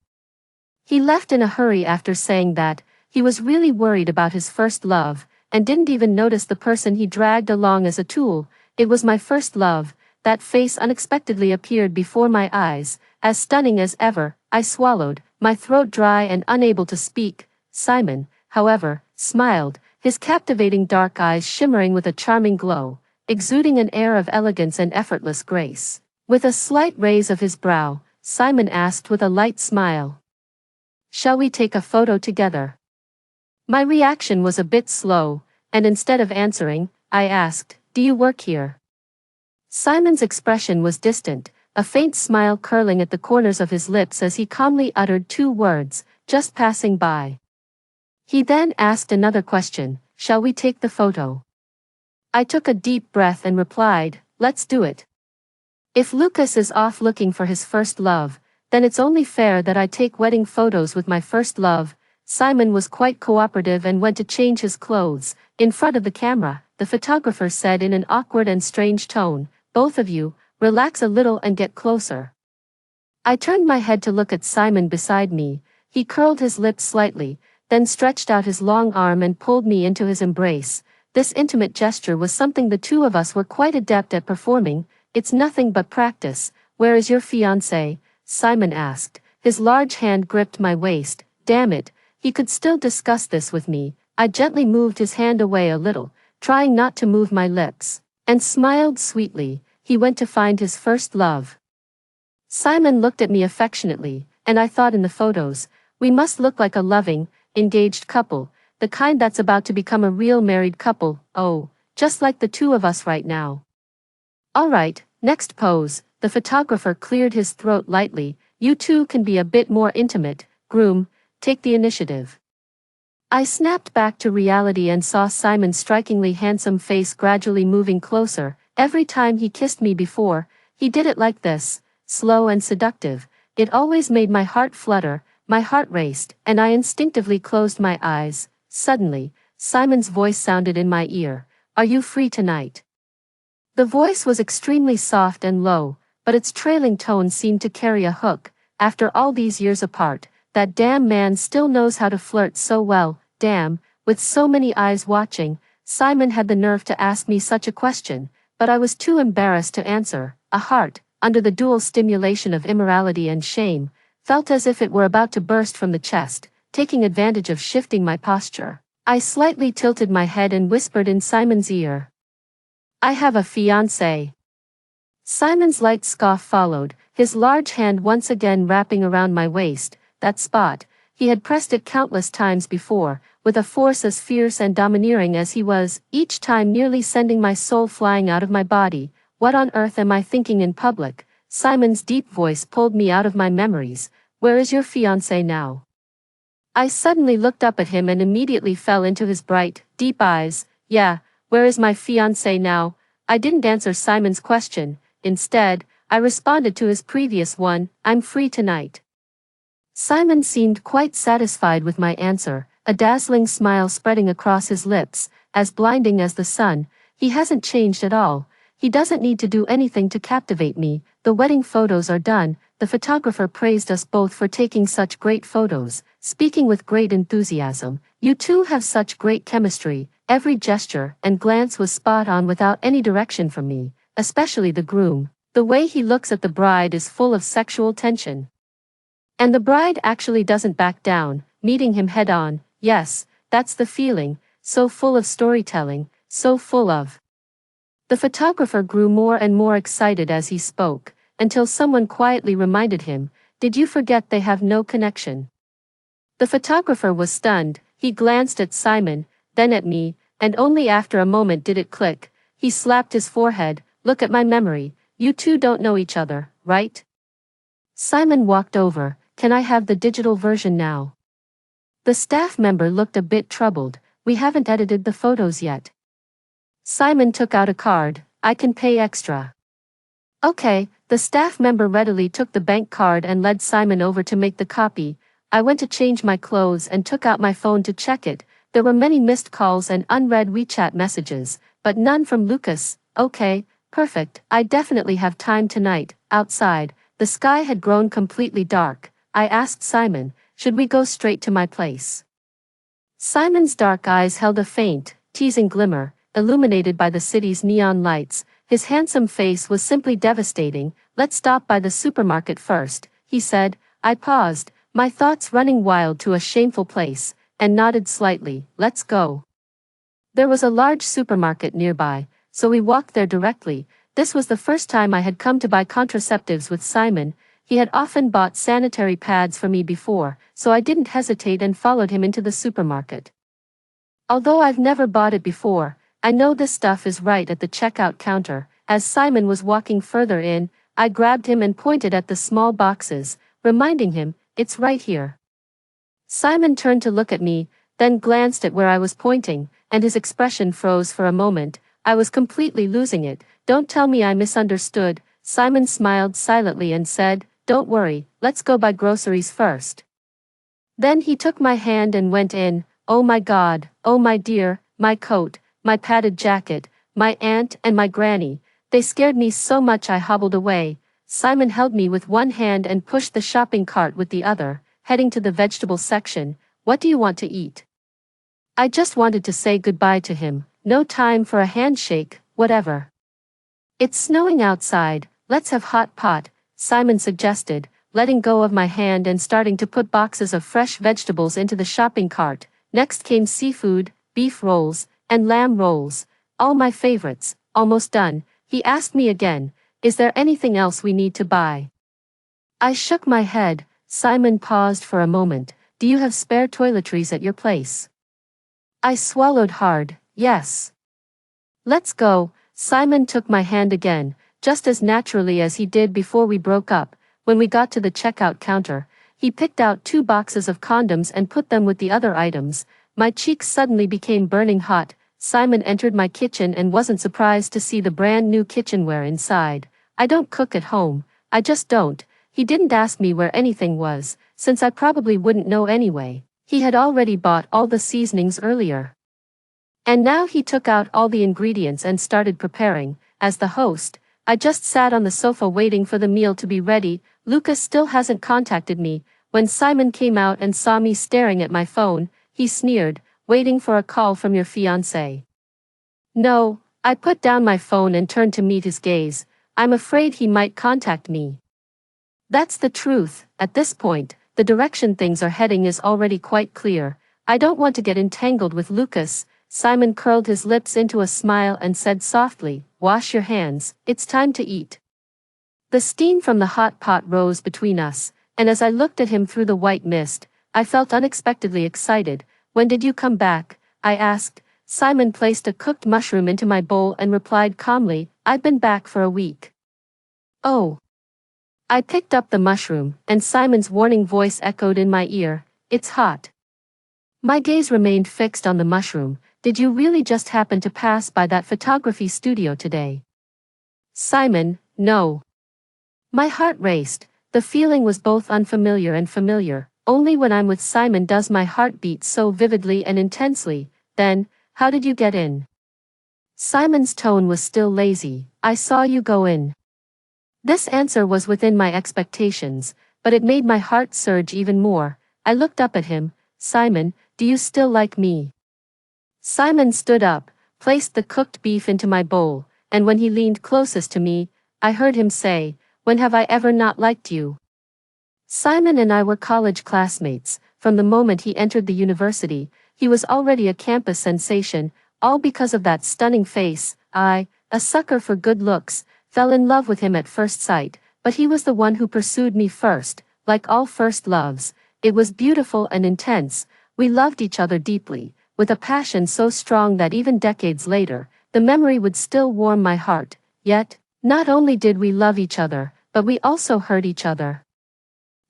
He left in a hurry after saying that. He was really worried about his first love, and didn't even notice the person he dragged along as a tool. It was my first love. That face unexpectedly appeared before my eyes, as stunning as ever. I swallowed, my throat dry and unable to speak. Simon, however, smiled, his captivating dark eyes shimmering with a charming glow, exuding an air of elegance and effortless grace. With a slight raise of his brow, Simon asked with a light smile, shall we take a photo together? My reaction was a bit slow, and instead of answering, I asked, do you work here? Simon's expression was distant, a faint smile curling at the corners of his lips as he calmly uttered two words, just passing by. He then asked another question, shall we take the photo? I took a deep breath and replied, let's do it. If Lucas is off looking for his first love, then it's only fair that I take wedding photos with my first love. Simon was quite cooperative and went to change his clothes. In front of the camera, the photographer said in an awkward and strange tone, both of you, relax a little and get closer. I turned my head to look at Simon beside me. He curled his lips slightly, then stretched out his long arm and pulled me into his embrace. This intimate gesture was something the two of us were quite adept at performing. It's nothing but practice. Where is your fiancé? Simon asked. His large hand gripped my waist. Damn it, he could still discuss this with me. I gently moved his hand away a little, trying not to move my lips, and smiled sweetly. He went to find his first love. Simon looked at me affectionately, and I thought in the photos, we must look like a loving, engaged couple, the kind that's about to become a real married couple. Oh, just like the two of us right now. Alright, next pose. The photographer cleared his throat lightly. You two can be a bit more intimate. Groom, take the initiative. I snapped back to reality and saw Simon's strikingly handsome face gradually moving closer, Every time he kissed me before, he did it like this, slow and seductive. It always made my heart flutter, my heart raced, and I instinctively closed my eyes. Suddenly, Simon's voice sounded in my ear. "Are you free tonight?" The voice was extremely soft and low, but its trailing tone seemed to carry a hook. After all these years apart, that damn man still knows how to flirt so well. Damn, with so many eyes watching, Simon had the nerve to ask me such a question, but I was too embarrassed to answer. A heart, under the dual stimulation of immorality and shame, felt as if it were about to burst from the chest, taking advantage of shifting my posture. I slightly tilted my head and whispered in Simon's ear, "I have a fiancé." Simon's light scoff followed, his large hand once again wrapping around my waist, that spot. He had pressed it countless times before, with a force as fierce and domineering as he was, each time nearly sending my soul flying out of my body. What on earth am I thinking in public? Simon's deep voice pulled me out of my memories. "Where is your fiancé now?" I suddenly looked up at him and immediately fell into his bright, deep eyes. "Yeah, where is my fiancé now?" I didn't answer Simon's question. Instead, I responded to his previous one, "I'm free tonight." Simon seemed quite satisfied with my answer, a dazzling smile spreading across his lips, as blinding as the sun. He hasn't changed at all. He doesn't need to do anything to captivate me. The wedding photos are done. The photographer praised us both for taking such great photos, speaking with great enthusiasm. "You two have such great chemistry." Every gesture and glance was spot on without any direction from me, especially the groom. The way he looks at the bride is full of sexual tension. And the bride actually doesn't back down, meeting him head on. Yes, that's the feeling, so full of storytelling, so full of. The photographer grew more and more excited as he spoke, until someone quietly reminded him, "Did you forget they have no connection?" The photographer was stunned. He glanced at Simon, then at me, and only after a moment did it click. He slapped his forehead. "Look at my memory. You two don't know each other, right?" Simon walked over. "Can I have the digital version now?" The staff member looked a bit troubled. "We haven't edited the photos yet." Simon took out a card. "I can pay extra." Okay, the staff member readily took the bank card and led Simon over to make the copy. I went to change my clothes and took out my phone to check it. There were many missed calls and unread WeChat messages, but none from Lucas. Okay, perfect. I definitely have time tonight. Outside, the sky had grown completely dark. I asked Simon, "Should we go straight to my place?" Simon's dark eyes held a faint, teasing glimmer, illuminated by the city's neon lights. His handsome face was simply devastating. "Let's stop by the supermarket first," he said. I paused, my thoughts running wild to a shameful place, and nodded slightly. "Let's go." There was a large supermarket nearby, so we walked there directly. This was the first time I had come to buy contraceptives with Simon. He had often bought sanitary pads for me before, so I didn't hesitate and followed him into the supermarket. Although I've never bought it before, I know this stuff is right at the checkout counter. As Simon was walking further in, I grabbed him and pointed at the small boxes, reminding him, "It's right here." Simon turned to look at me, then glanced at where I was pointing, and his expression froze for a moment. I was completely losing it. "Don't tell me I misunderstood." Simon smiled silently and said, "Don't worry, let's go buy groceries first." Then he took my hand and went in. Oh my God, oh my dear, my coat, my padded jacket, my aunt and my granny. They scared me so much I hobbled away. Simon held me with one hand and pushed the shopping cart with the other, heading to the vegetable section. "What do you want to eat?" I just wanted to say goodbye to him. No time for a handshake, whatever. "It's snowing outside, let's have hot pot," Simon suggested, letting go of my hand and starting to put boxes of fresh vegetables into the shopping cart. Next came seafood, beef rolls, and lamb rolls, all my favorites. Almost done, he asked me again, "Is there anything else we need to buy?" I shook my head. Simon paused for a moment. "Do you have spare toiletries at your place?" I swallowed hard. Yes. "Let's go." Simon took my hand again, just as naturally as he did before we broke up. When we got to the checkout counter, he picked out 2 boxes of condoms and put them with the other items. My cheeks suddenly became burning hot. Simon entered my kitchen and wasn't surprised to see the brand new kitchenware inside. I don't cook at home, I just don't. He didn't ask me where anything was, since I probably wouldn't know anyway. He had already bought all the seasonings earlier. And now he took out all the ingredients and started preparing. As the host, I just sat on the sofa waiting for the meal to be ready. Lucas still hasn't contacted me. When Simon came out and saw me staring at my phone, he sneered, "Waiting for a call from your fiancé?" No, I put down my phone and turned to meet his gaze. I'm afraid he might contact me. That's the truth. At this point, the direction things are heading is already quite clear. I don't want to get entangled with Lucas. Simon curled his lips into a smile and said softly, "Wash your hands, it's time to eat." The steam from the hot pot rose between us, and as I looked at him through the white mist, I felt unexpectedly excited. "When did you come back?" I asked. Simon placed a cooked mushroom into my bowl and replied calmly, "I've been back for a week." Oh. I picked up the mushroom, and Simon's warning voice echoed in my ear, "It's hot." My gaze remained fixed on the mushroom. "Did you really just happen to pass by that photography studio today?" "Simon, no." My heart raced. The feeling was both unfamiliar and familiar. Only when I'm with Simon does my heart beat so vividly and intensely. "Then, how did you get in?" Simon's tone was still lazy. "I saw you go in." This answer was within my expectations, but it made my heart surge even more. I looked up at him. "Simon, do you still like me?" Simon stood up, placed the cooked beef into my bowl, and when he leaned closest to me, I heard him say, "When have I ever not liked you?" Simon and I were college classmates. From the moment he entered the university, he was already a campus sensation, all because of that stunning face. I, a sucker for good looks, fell in love with him at first sight, but he was the one who pursued me first. Like all first loves, it was beautiful and intense. We loved each other deeply, with a passion so strong that even decades later, the memory would still warm my heart. Yet, not only did we love each other, but we also hurt each other.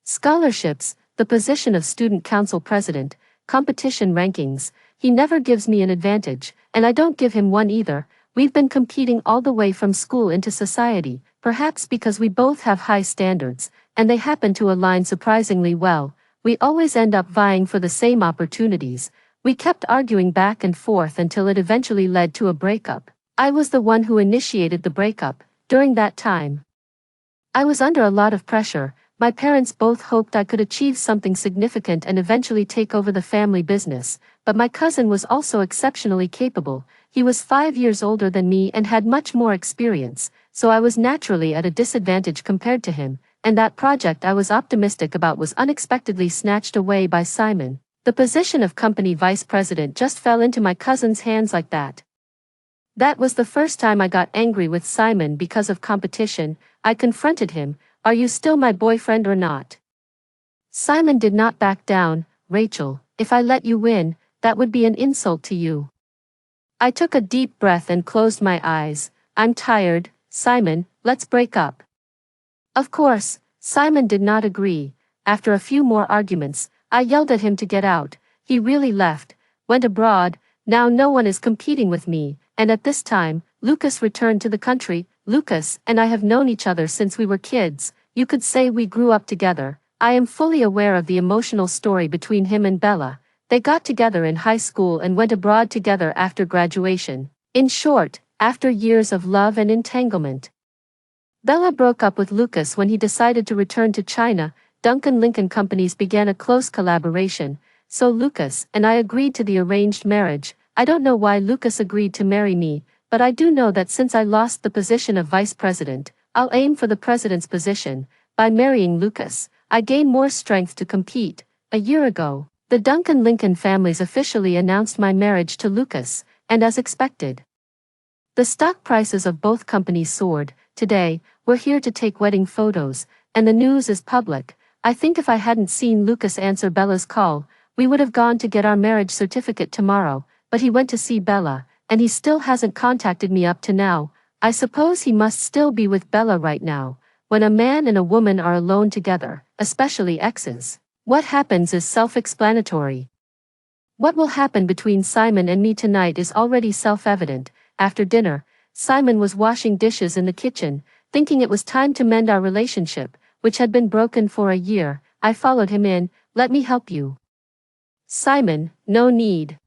Scholarships, the position of student council president, competition rankings, he never gives me an advantage, and I don't give him one either. We've been competing all the way from school into society, perhaps because we both have high standards, and they happen to align surprisingly well. We always end up vying for the same opportunities. We kept arguing back and forth until it eventually led to a breakup. I was the one who initiated the breakup. During that time, I was under a lot of pressure. My parents both hoped I could achieve something significant and eventually take over the family business, but my cousin was also exceptionally capable. He was 5 years older than me and had much more experience, so I was naturally at a disadvantage compared to him, and that project I was optimistic about was unexpectedly snatched away by Simon. The position of company vice president just fell into my cousin's hands like that. That was the first time I got angry with Simon because of competition. I confronted him, "Are you still my boyfriend or not?" Simon did not back down. "Rachel, if I let you win, that would be an insult to you." I took a deep breath and closed my eyes. "I'm tired, Simon, let's break up." Of course, Simon did not agree. After a few more arguments, I yelled at him to get out. He really left, went abroad. Now no one is competing with me, and at this time, Lucas returned to the country. Lucas and I have known each other since we were kids. You could say we grew up together. I am fully aware of the emotional story between him and Bella. They got together in high school and went abroad together after graduation. In short, after years of love and entanglement. Bella broke up with Lucas when he decided to return to China. Duncan Lincoln Companies began a close collaboration, so Lucas and I agreed to the arranged marriage. I don't know why Lucas agreed to marry me, but I do know that since I lost the position of vice president, I'll aim for the president's position. By marrying Lucas, I gain more strength to compete. A year ago, the Duncan Lincoln families officially announced my marriage to Lucas, and as expected, the stock prices of both companies soared. Today, we're here to take wedding photos, and the news is public. I think if I hadn't seen Lucas answer Bella's call, we would have gone to get our marriage certificate tomorrow, but he went to see Bella, and he still hasn't contacted me up to now. I suppose he must still be with Bella right now. When a man and a woman are alone together, especially exes, what happens is self-explanatory. What will happen between Simon and me tonight is already self-evident. After dinner, Simon was washing dishes in the kitchen, thinking it was time to mend our relationship, which had been broken for a year. I followed him in. Let me help you. Simon, no need.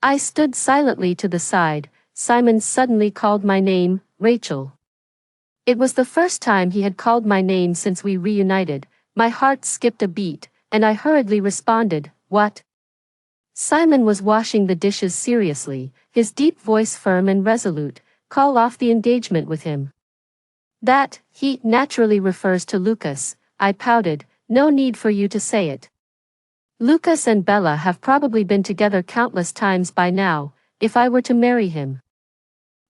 I stood silently to the side. Simon suddenly called my name, Rachel. It was the first time he had called my name since we reunited. My heart skipped a beat, and I hurriedly responded, "What?" Simon was washing the dishes seriously, his deep voice firm and resolute. "Call off the engagement with him." "That, he, naturally refers to Lucas," I pouted. "No need for you to say it. Lucas and Bella have probably been together countless times by now. If I were to marry him,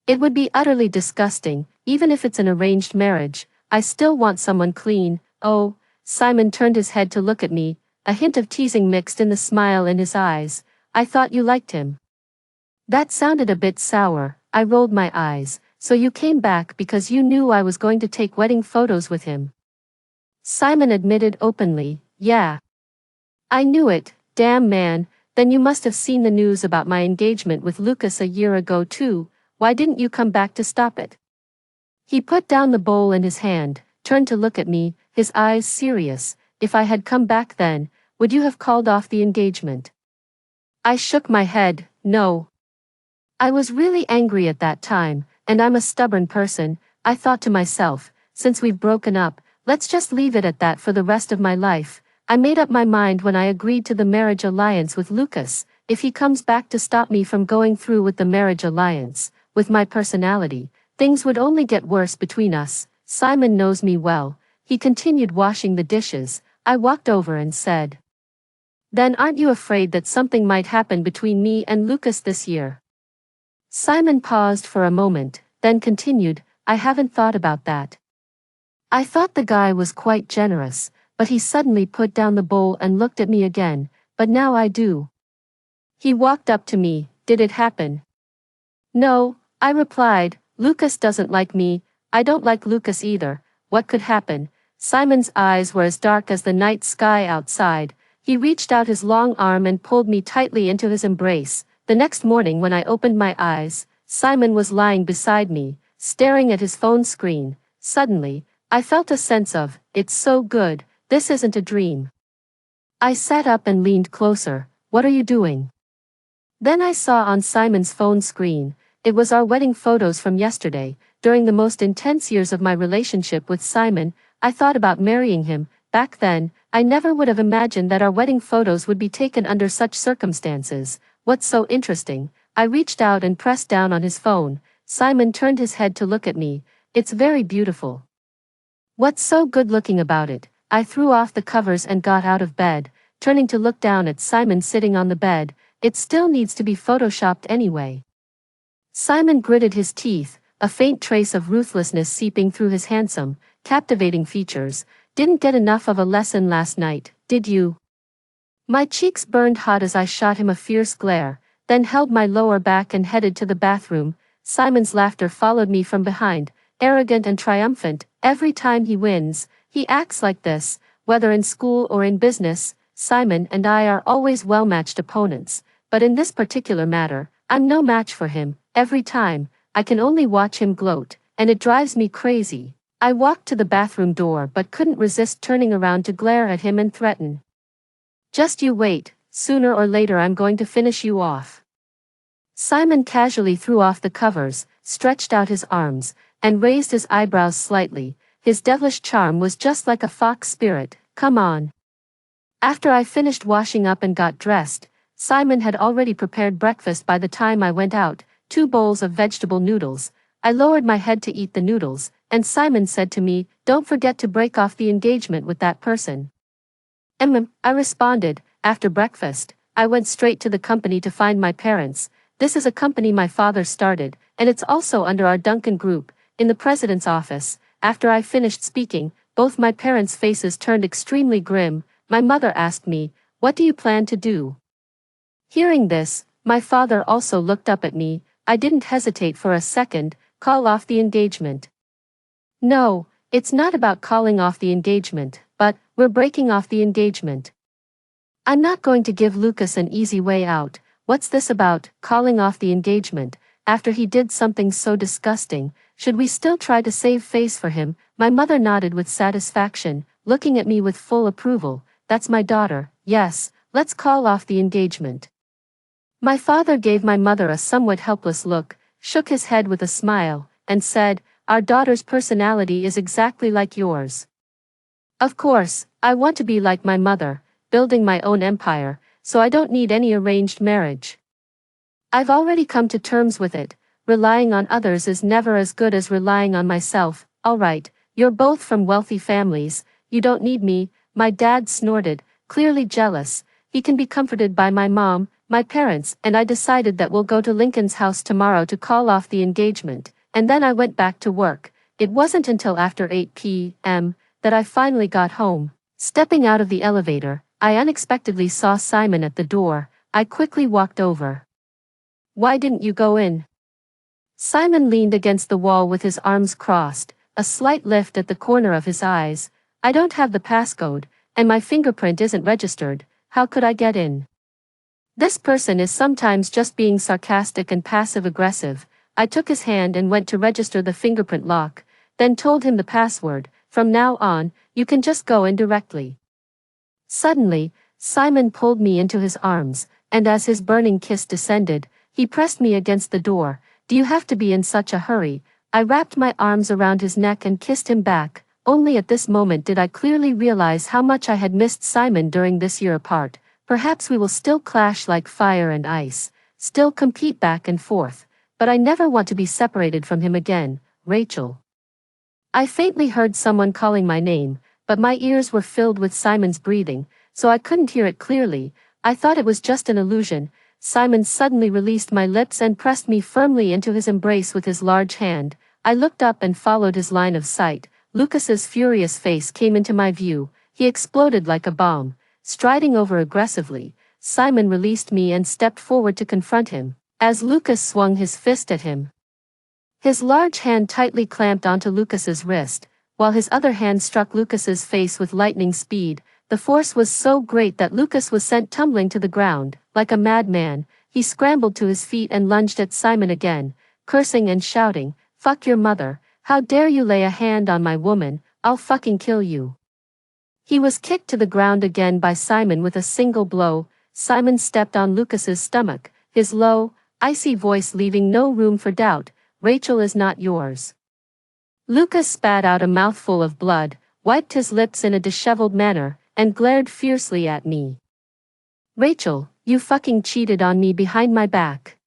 it would be utterly disgusting. Even if it's an arranged marriage, I still want someone clean." "Oh," Simon turned his head to look at me, a hint of teasing mixed in the smile in his eyes. "I thought you liked him." That sounded a bit sour. I rolled my eyes. "So you came back because you knew I was going to take wedding photos with him?" Simon admitted openly, "Yeah. I knew it, damn man. Then you must have seen the news about my engagement with Lucas a year ago too. Why didn't you come back to stop it?" He put down the bowl in his hand, turned to look at me, his eyes serious. "If I had come back then, would you have called off the engagement?" I shook my head. "No. I was really angry at that time, and I'm a stubborn person." I thought to myself, "Since we've broken up, let's just leave it at that for the rest of my life." I made up my mind when I agreed to the marriage alliance with Lucas. If he comes back to stop me from going through with the marriage alliance, with my personality, things would only get worse between us. Simon knows me well. He continued washing the dishes. I walked over and said, "Then aren't you afraid that something might happen between me and Lucas this year?" Simon paused for a moment, then continued, "I haven't thought about that." I thought the guy was quite generous, but he suddenly put down the bowl and looked at me again. "But now I do." He walked up to me. "Did it happen?" "No," I replied. "Lucas doesn't like me. I don't like Lucas either. What could happen?" Simon's eyes were as dark as the night sky outside. He reached out his long arm and pulled me tightly into his embrace. The next morning when I opened my eyes, Simon was lying beside me, staring at his phone screen. Suddenly, I felt a sense of, "It's so good, this isn't a dream." I sat up and leaned closer. "What are you doing?" Then I saw on Simon's phone screen, it was our wedding photos from yesterday. During the most intense years of my relationship with Simon, I thought about marrying him. Back then, I never would have imagined that our wedding photos would be taken under such circumstances. "What's so interesting?" I reached out and pressed down on his phone. Simon turned his head to look at me. "It's very beautiful." "What's so good looking about it?" I threw off the covers and got out of bed, turning to look down at Simon sitting on the bed. "It still needs to be photoshopped anyway." Simon gritted his teeth, a faint trace of ruthlessness seeping through his handsome, captivating features. "Didn't get enough of a lesson last night, did you?" My cheeks burned hot as I shot him a fierce glare, then held my lower back and headed to the bathroom. Simon's laughter followed me from behind, arrogant and triumphant. Every time he wins, he acts like this, whether in school or in business. Simon and I are always well-matched opponents, but in this particular matter, I'm no match for him. Every time, I can only watch him gloat, and it drives me crazy. I walked to the bathroom door but couldn't resist turning around to glare at him and threaten. "Just you wait, sooner or later I'm going to finish you off." Simon casually threw off the covers, stretched out his arms, and raised his eyebrows slightly. His devilish charm was just like a fox spirit. "Come on." After I finished washing up and got dressed, Simon had already prepared breakfast by the time I went out, 2 bowls of vegetable noodles. I lowered my head to eat the noodles, and Simon said to me, "Don't forget to break off the engagement with that person." I responded. After breakfast, I went straight to the company to find my parents. This is a company my father started, and it's also under our Duncan Group, in the president's office. After I finished speaking, both my parents' faces turned extremely grim. My mother asked me, "What do you plan to do?" Hearing this, my father also looked up at me. I didn't hesitate for a second. "Call off the engagement." "No, it's not about calling off the engagement, but we're breaking off the engagement." I'm not going to give Lucas an easy way out. What's this about, calling off the engagement, after he did something so disgusting? Should we still try to save face for him? My mother nodded with satisfaction, looking at me with full approval. That's my daughter, yes, let's call off the engagement. My father gave my mother a somewhat helpless look, shook his head with a smile, and said, our daughter's personality is exactly like yours. Of course, I want to be like my mother, building my own empire, so I don't need any arranged marriage. I've already come to terms with it. Relying on others is never as good as relying on myself. Alright, you're both from wealthy families, you don't need me. My dad snorted, clearly jealous. He can be comforted by my mom, my parents, and I decided that we'll go to Lincoln's house tomorrow to call off the engagement, and then I went back to work. It wasn't until after 8 p.m. that I finally got home. Stepping out of the elevator, I unexpectedly saw Simon at the door. I quickly walked over. Why didn't you go in? Simon leaned against the wall with his arms crossed, a slight lift at the corner of his eyes. I don't have the passcode, and my fingerprint isn't registered. How could I get in? This person is sometimes just being sarcastic and passive-aggressive. I took his hand and went to register the fingerprint lock, then told him the password. From now on, you can just go in directly. Suddenly, Simon pulled me into his arms, and as his burning kiss descended, he pressed me against the door. Do you have to be in such a hurry? I wrapped my arms around his neck and kissed him back. Only at this moment did I clearly realize how much I had missed Simon during this year apart. Perhaps we will still clash like fire and ice, still compete back and forth, but I never want to be separated from him again. Rachel. I faintly heard someone calling my name, but my ears were filled with Simon's breathing, so I couldn't hear it clearly. I thought it was just an illusion. Simon suddenly released my lips and pressed me firmly into his embrace with his large hand. I looked up and followed his line of sight. Lucas's furious face came into my view. He exploded like a bomb. Striding over aggressively, Simon released me and stepped forward to confront him, as Lucas swung his fist at him. His large hand tightly clamped onto Lucas's wrist, while his other hand struck Lucas's face with lightning speed. The force was so great that Lucas was sent tumbling to the ground. Like a madman, he scrambled to his feet and lunged at Simon again, cursing and shouting, "Fuck your mother, how dare you lay a hand on my woman, I'll fucking kill you." He was kicked to the ground again by Simon with a single blow. Simon stepped on Lucas's stomach, his low, icy voice leaving no room for doubt. Rachel is not yours. Lucas spat out a mouthful of blood, wiped his lips in a disheveled manner, and glared fiercely at me. Rachel, you fucking cheated on me behind my back.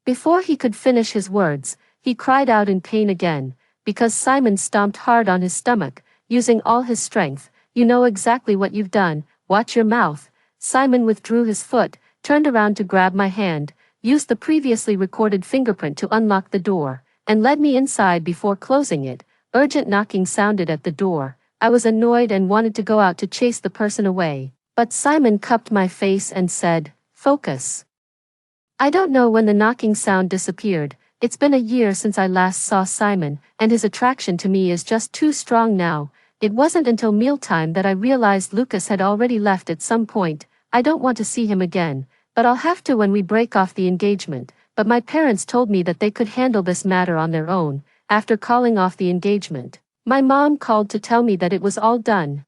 Before he could finish his words, he cried out in pain again, because Simon stomped hard on his stomach, using all his strength. You know exactly what you've done, watch your mouth. Simon withdrew his foot, turned around to grab my hand, used the previously recorded fingerprint to unlock the door, and led me inside before closing it. Urgent knocking sounded at the door. I was annoyed and wanted to go out to chase the person away, but Simon cupped my face and said, "Focus." I don't know when the knocking sound disappeared. It's been a year since I last saw Simon, and his attraction to me is just too strong now. It wasn't until mealtime that I realized Lucas had already left at some point. I don't want to see him again, but I'll have to when we break off the engagement. But my parents told me that they could handle this matter on their own. After calling off the engagement, my mom called to tell me that it was all done.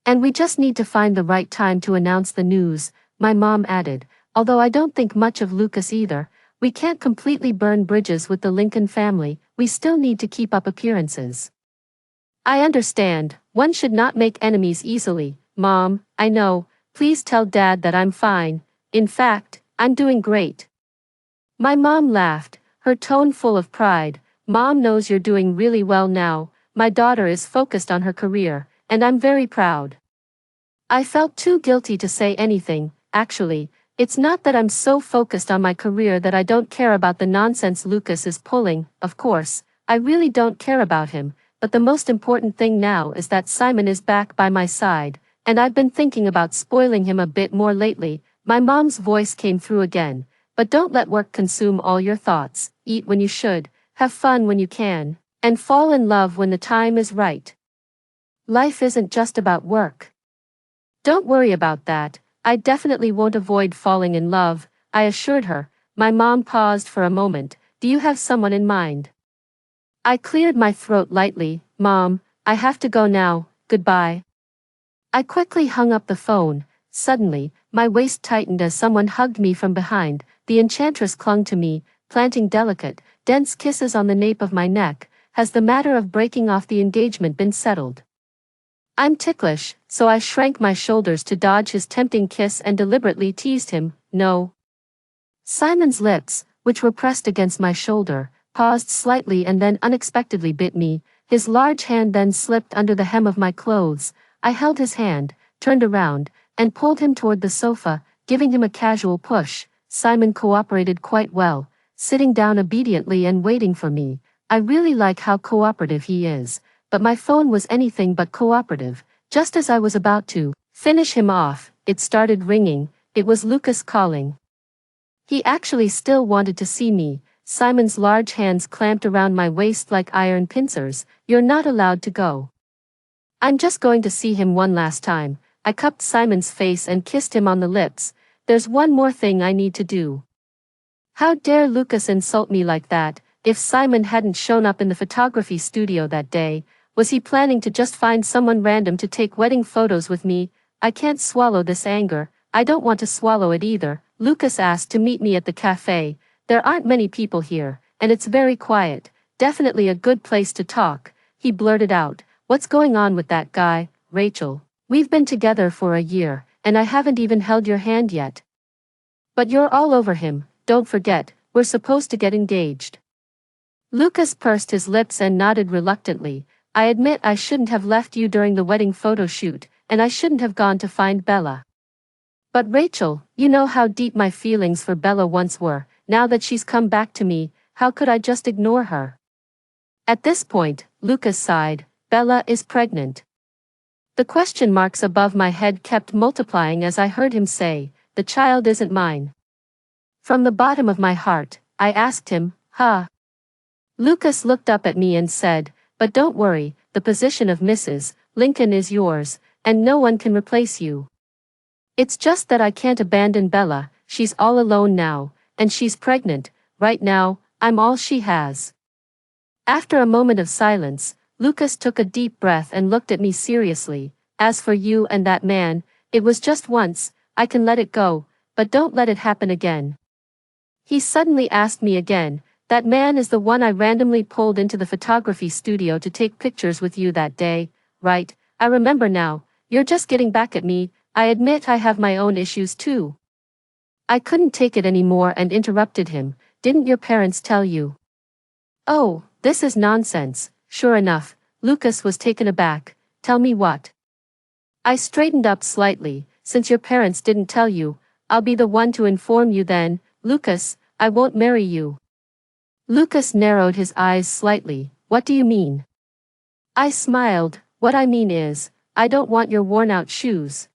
And we just need to find the right time to announce the news, my mom added, although I don't think much of Lucas either. We can't completely burn bridges with the Lincoln family, we still need to keep up appearances. I understand, one should not make enemies easily, Mom, I know, please tell Dad that I'm fine. In fact, I'm doing great. My mom laughed, her tone full of pride. Mom knows you're doing really well now. My daughter is focused on her career, and I'm very proud. I felt too guilty to say anything. Actually, it's not that I'm so focused on my career that I don't care about the nonsense Lucas is pulling. Of course, I really don't care about him, but the most important thing now is that Simon is back by my side, and I've been thinking about spoiling him a bit more lately. My mom's voice came through again. But don't let work consume all your thoughts. Eat when you should, have fun when you can, and fall in love when the time is right. Life isn't just about work. Don't worry about that. I definitely won't avoid falling in love, I assured her. My mom paused for a moment. Do you have someone in mind? I cleared my throat lightly. Mom, I have to go now, goodbye. I quickly hung up the phone. Suddenly, my waist tightened as someone hugged me from behind. The enchantress clung to me, planting delicate, dense kisses on the nape of my neck. Has the matter of breaking off the engagement been settled? I'm ticklish, so I shrank my shoulders to dodge his tempting kiss and deliberately teased him. No. Simon's lips, which were pressed against my shoulder, paused slightly and then unexpectedly bit me. His large hand then slipped under the hem of my clothes. I held his hand, turned around, and pulled him toward the sofa, giving him a casual push. Simon cooperated quite well, sitting down obediently and waiting for me. I really like how cooperative he is, but my phone was anything but cooperative. Just as I was about to finish him off, it started ringing. It was Lucas calling. He actually still wanted to see me. Simon's large hands clamped around my waist like iron pincers. You're not allowed to go. I'm just going to see him one last time. I cupped Simon's face and kissed him on the lips. There's one more thing I need to do. How dare Lucas insult me like that? If Simon hadn't shown up in the photography studio that day, was he planning to just find someone random to take wedding photos with me? I can't swallow this anger. I don't want to swallow it either. Lucas asked to meet me at the cafe. There aren't many people here, and it's very quiet. Definitely a good place to talk. He blurted out, "What's going on with that guy, Rachel? We've been together for a year, and I haven't even held your hand yet. But you're all over him. Don't forget, we're supposed to get engaged." Lucas pursed his lips and nodded reluctantly. I admit I shouldn't have left you during the wedding photo shoot, and I shouldn't have gone to find Bella. But Rachel, you know how deep my feelings for Bella once were. Now that she's come back to me, how could I just ignore her? At this point, Lucas sighed. Bella is pregnant. The question marks above my head kept multiplying as I heard him say, "The child isn't mine." From the bottom of my heart, I asked him, "Huh?" Lucas looked up at me and said, "But don't worry, the position of Mrs. Lincoln is yours, and no one can replace you. It's just that I can't abandon Bella. She's all alone now, and she's pregnant. Right now, I'm all she has." After a moment of silence, Lucas took a deep breath and looked at me seriously. "As for you and that man, it was just once. I can let it go, but don't let it happen again." He suddenly asked me again, "That man is the one I randomly pulled into the photography studio to take pictures with you that day, right? I remember now. You're just getting back at me. I admit I have my own issues too." I couldn't take it anymore and interrupted him. "Didn't your parents tell you?" "Oh, this is nonsense." Sure enough, Lucas was taken aback. "Tell me what?" I straightened up slightly. "Since your parents didn't tell you, I'll be the one to inform you then. Lucas, I won't marry you." Lucas narrowed his eyes slightly. "What do you mean?" I smiled. "What I mean is, I don't want your worn-out shoes."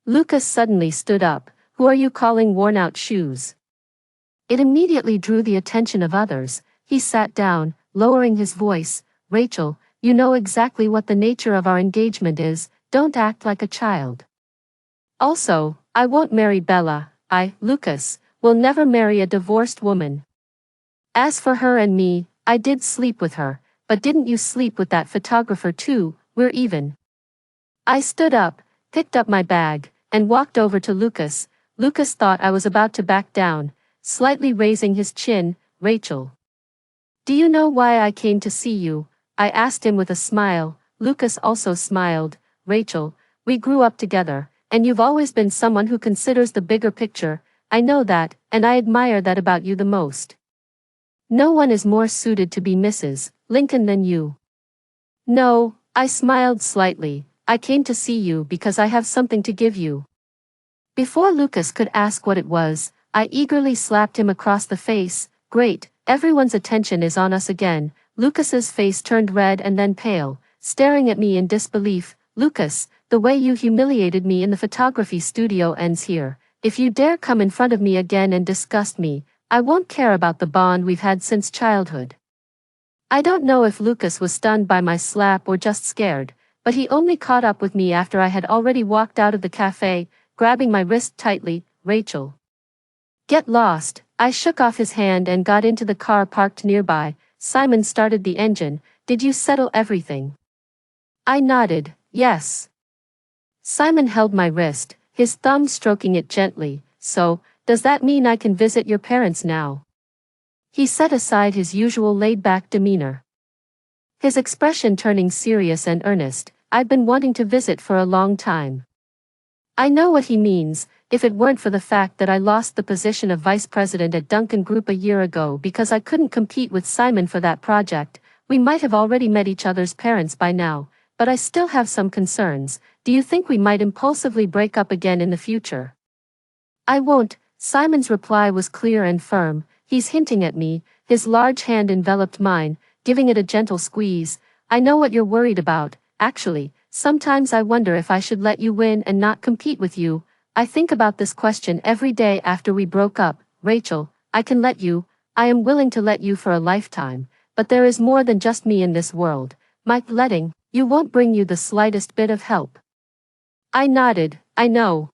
Lucas suddenly stood up. "Who are you calling worn-out shoes?" It immediately drew the attention of others. He sat down, lowering his voice. "Rachel, you know exactly what the nature of our engagement is. Don't act like a child. Also, I won't marry Bella. Lucas, will never marry a divorced woman. As for her and me, I did sleep with her, but didn't you sleep with that photographer too? We're even." I stood up, picked up my bag, and walked over to Lucas. Lucas thought I was about to back down, slightly raising his chin. "Rachel, do you know why I came to see you?" I asked him with a smile. Lucas also smiled. "Rachel, we grew up together, and you've always been someone who considers the bigger picture. I know that, and I admire that about you the most. No one is more suited to be Mrs. Lincoln than you." "No," I smiled slightly. "I came to see you because I have something to give you." Before Lucas could ask what it was, I eagerly slapped him across the face. "Great, everyone's attention is on us again." Lucas's face turned red and then pale, staring at me in disbelief. "Lucas, the way you humiliated me in the photography studio ends here. If you dare come in front of me again and disgust me, I won't care about the bond we've had since childhood." I don't know if Lucas was stunned by my slap or just scared, but he only caught up with me after I had already walked out of the cafe. grabbing my wrist tightly. Rachel. Get lost. I shook off his hand and got into the car parked nearby. Simon started the engine. Did you settle everything? I nodded, yes. Simon held my wrist, his thumb stroking it gently. So, does that mean I can visit your parents now? He set aside his usual laid-back demeanor, his expression turning serious and earnest. I've been wanting to visit for a long time. I know what he means. If it weren't for the fact that I lost the position of vice president at Duncan Group a year ago because I couldn't compete with Simon for that project, we might have already met each other's parents by now, but I still have some concerns. Do you think we might impulsively break up again in the future? I won't. Simon's reply was clear and firm. He's hinting at me. His large hand enveloped mine, giving it a gentle squeeze. I know what you're worried about. Actually, sometimes I wonder if I should let you win and not compete with you. I think about this question every day after we broke up. Rachel, I can let you. I am willing to let you for a lifetime. But there is more than just me in this world. My letting you won't bring you the slightest bit of help. I nodded. I know.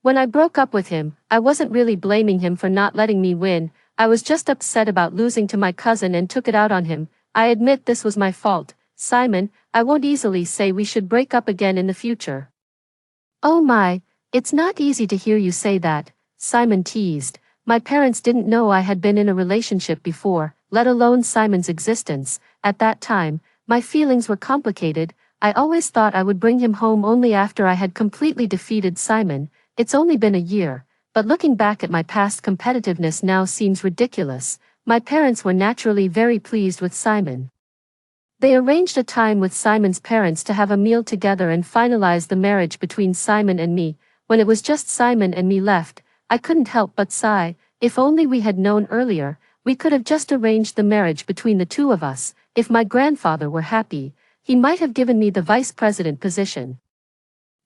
When I broke up with him, I wasn't really blaming him for not letting me win. I was just upset about losing to my cousin and took it out on him. I admit this was my fault. Simon, I won't easily say we should break up again in the future. Oh my, it's not easy to hear you say that, Simon teased. My parents didn't know I had been in a relationship before, let alone Simon's existence. At that time, my feelings were complicated. I always thought I would bring him home only after I had completely defeated Simon. It's only been a year, but looking back at my past competitiveness now seems ridiculous. My parents were naturally very pleased with Simon. They arranged a time with Simon's parents to have a meal together and finalize the marriage between Simon and me. When it was just Simon and me left, I couldn't help but sigh. If only we had known earlier, we could have just arranged the marriage between the two of us. If my grandfather were happy, he might have given me the vice president position.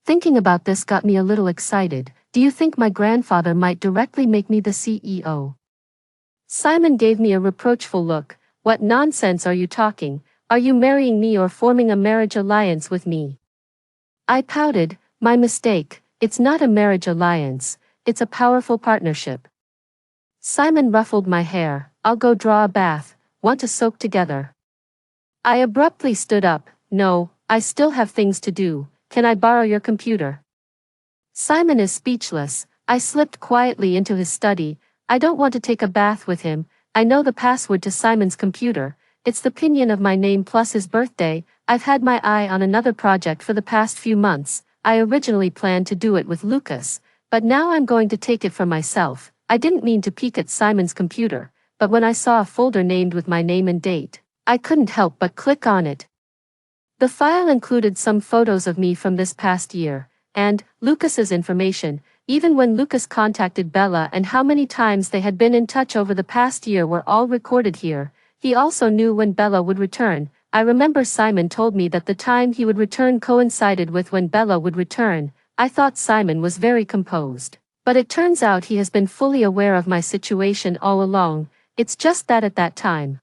Thinking about this got me a little excited. Do you think my grandfather might directly make me the CEO? Simon gave me a reproachful look. What nonsense are you talking? Are you marrying me or forming a marriage alliance with me? I pouted. My mistake. It's not a marriage alliance. It's a powerful partnership. Simon ruffled my hair. I'll go draw a bath. Want to soak together? I abruptly stood up. No, I still have things to do. Can I borrow your computer? Simon is speechless. I slipped quietly into his study. I don't want to take a bath with him. I know the password to Simon's computer. It's the pinyin of my name plus his birthday. I've had my eye on another project for the past few months. I originally planned to do it with Lucas, but now I'm going to take it for myself. I didn't mean to peek at Simon's computer, but when I saw a folder named with my name and date, I couldn't help but click on it. The file included some photos of me from this past year, and Lucas's information. Even when Lucas contacted Bella and how many times they had been in touch over the past year were all recorded here. He also knew when Bella would return. I remember Simon told me that the time he would return coincided with when Bella would return. I thought Simon was very composed, but it turns out he has been fully aware of my situation all along. It's just that at that time,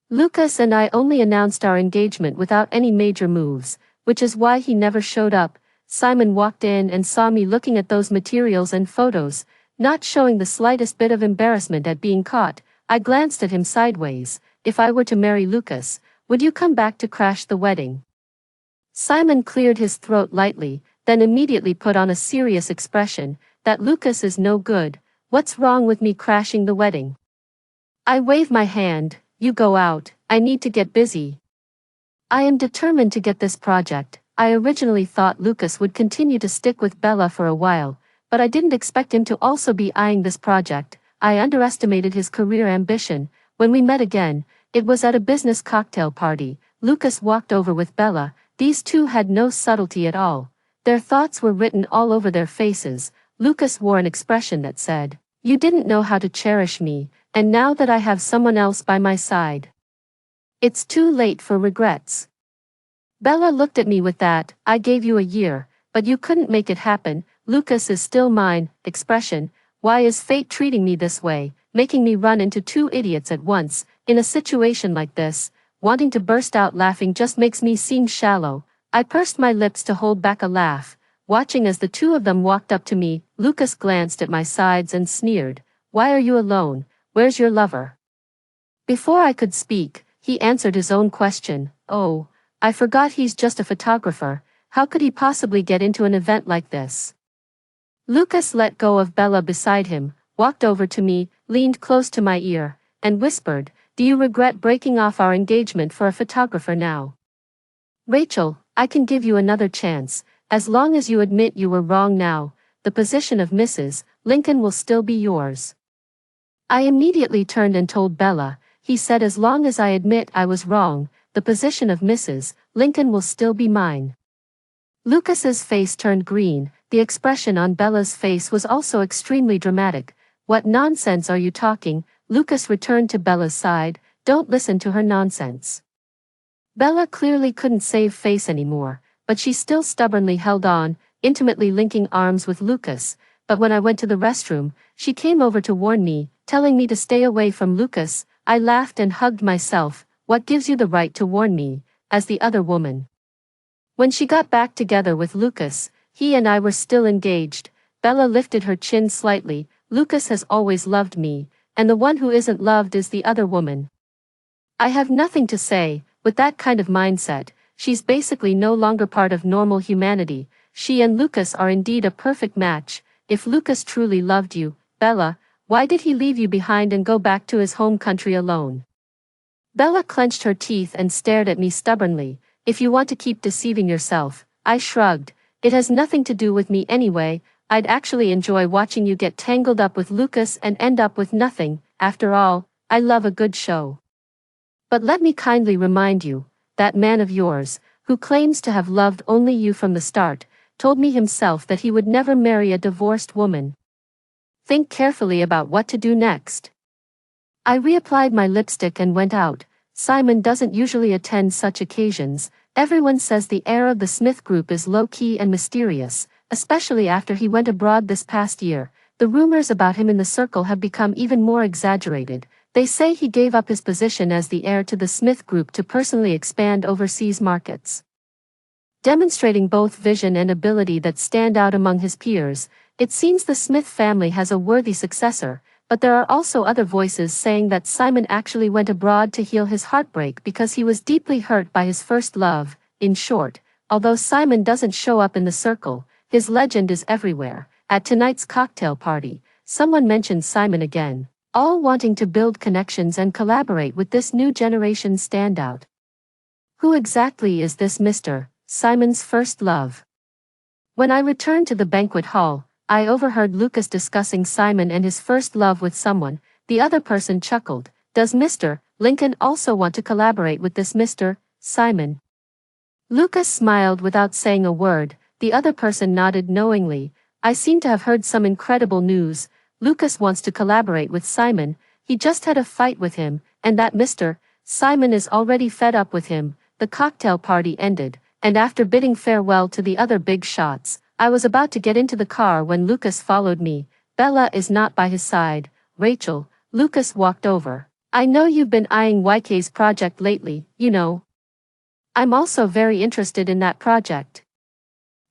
Lucas and I only announced our engagement without any major moves, which is why he never showed up. Simon walked in and saw me looking at those materials and photos, not showing the slightest bit of embarrassment at being caught. I glanced at him sideways. If I were to marry Lucas, would you come back to crash the wedding? Simon cleared his throat lightly, then immediately put on a serious expression. That Lucas is no good. What's wrong with me crashing the wedding? I waved my hand. You go out. I need to get busy. I am determined to get this project. I originally thought Lucas would continue to stick with Bella for a while, but I didn't expect him to also be eyeing this project. I underestimated his career ambition. When we met again, it was at a business cocktail party. Lucas walked over with Bella. These two had no subtlety at all. Their thoughts were written all over their faces. Lucas wore an expression that said, "You didn't know how to cherish me, and now that I have someone else by my side, it's too late for regrets." Bella looked at me with that, "I gave you a year, but you couldn't make it happen. Lucas is still mine," expression. Why is fate treating me this way, making me run into two idiots at once? In a situation like this, wanting to burst out laughing just makes me seem shallow. I pursed my lips to hold back a laugh. watching as the two of them walked up to me. Lucas glanced at my sides and sneered. "Why are you alone? Where's your lover?" Before I could speak, he answered his own question. "Oh, I forgot he's just a photographer. How could he possibly get into an event like this?" Lucas let go of Bella beside him, walked over to me, leaned close to my ear, and whispered, "Do you regret breaking off our engagement for a photographer now?" "Rachel, I can give you another chance. As long as you admit you were wrong now, the position of Mrs. Lincoln will still be yours." I immediately turned and told Bella. He said, "As long as I admit I was wrong, the position of Mrs. Lincoln will still be mine." Lucas's face turned green. The expression on Bella's face was also extremely dramatic. "What nonsense are you talking?" Lucas returned to Bella's side. "Don't listen to her nonsense." Bella clearly couldn't save face anymore, but she still stubbornly held on, intimately linking arms with Lucas. But when I went to the restroom, she came over to warn me, telling me to stay away from Lucas. I laughed and hugged myself. "What gives you the right to warn me?" as the other woman. When she got back together with Lucas, he and I were still engaged. Bella lifted her chin slightly. "Lucas has always loved me, and the one who isn't loved is the other woman." I have nothing to say. With that kind of mindset, she's basically no longer part of normal humanity. She and Lucas are indeed a perfect match. If Lucas truly loved you, Bella, why did he leave you behind and go back to his home country alone? Bella clenched her teeth and stared at me stubbornly. "If you want to keep deceiving yourself," I shrugged. "It has nothing to do with me anyway. I'd actually enjoy watching you get tangled up with Lucas and end up with nothing. After all, I love a good show. But let me kindly remind you, that man of yours, who claims to have loved only you from the start, told me himself that he would never marry a divorced woman. Think carefully about what to do next." I reapplied my lipstick and went out. Simon doesn't usually attend such occasions. Everyone says the air of the Smith Group is low-key and mysterious, especially after he went abroad this past year. The rumors about him in the circle have become even more exaggerated. They say he gave up his position as the heir to the Smith Group to personally expand overseas markets. Demonstrating both vision and ability that stand out among his peers, it seems the Smith family has a worthy successor, but there are also other voices saying that Simon actually went abroad to heal his heartbreak because he was deeply hurt by his first love. In short, although Simon doesn't show up in the circle, his legend is everywhere. At tonight's cocktail party, someone mentioned Simon again, all wanting to build connections and collaborate with this new generation standout. Who exactly is this Mr. Simon's first love? When I returned to the banquet hall, I overheard Lucas discussing Simon and his first love with someone. The other person chuckled. "Does Mr. Lincoln also want to collaborate with this Mr. Simon?" Lucas smiled without saying a word. The other person nodded knowingly. "I seem to have heard some incredible news. Lucas wants to collaborate with Simon. He just had a fight with him, and that Mr. Simon is already fed up with him." The cocktail party ended, and after bidding farewell to the other big shots, I was about to get into the car when Lucas followed me. "Bella is not by his side." "Rachel," Lucas walked over. "I know you've been eyeing YK's project lately, you know. I'm also very interested in that project."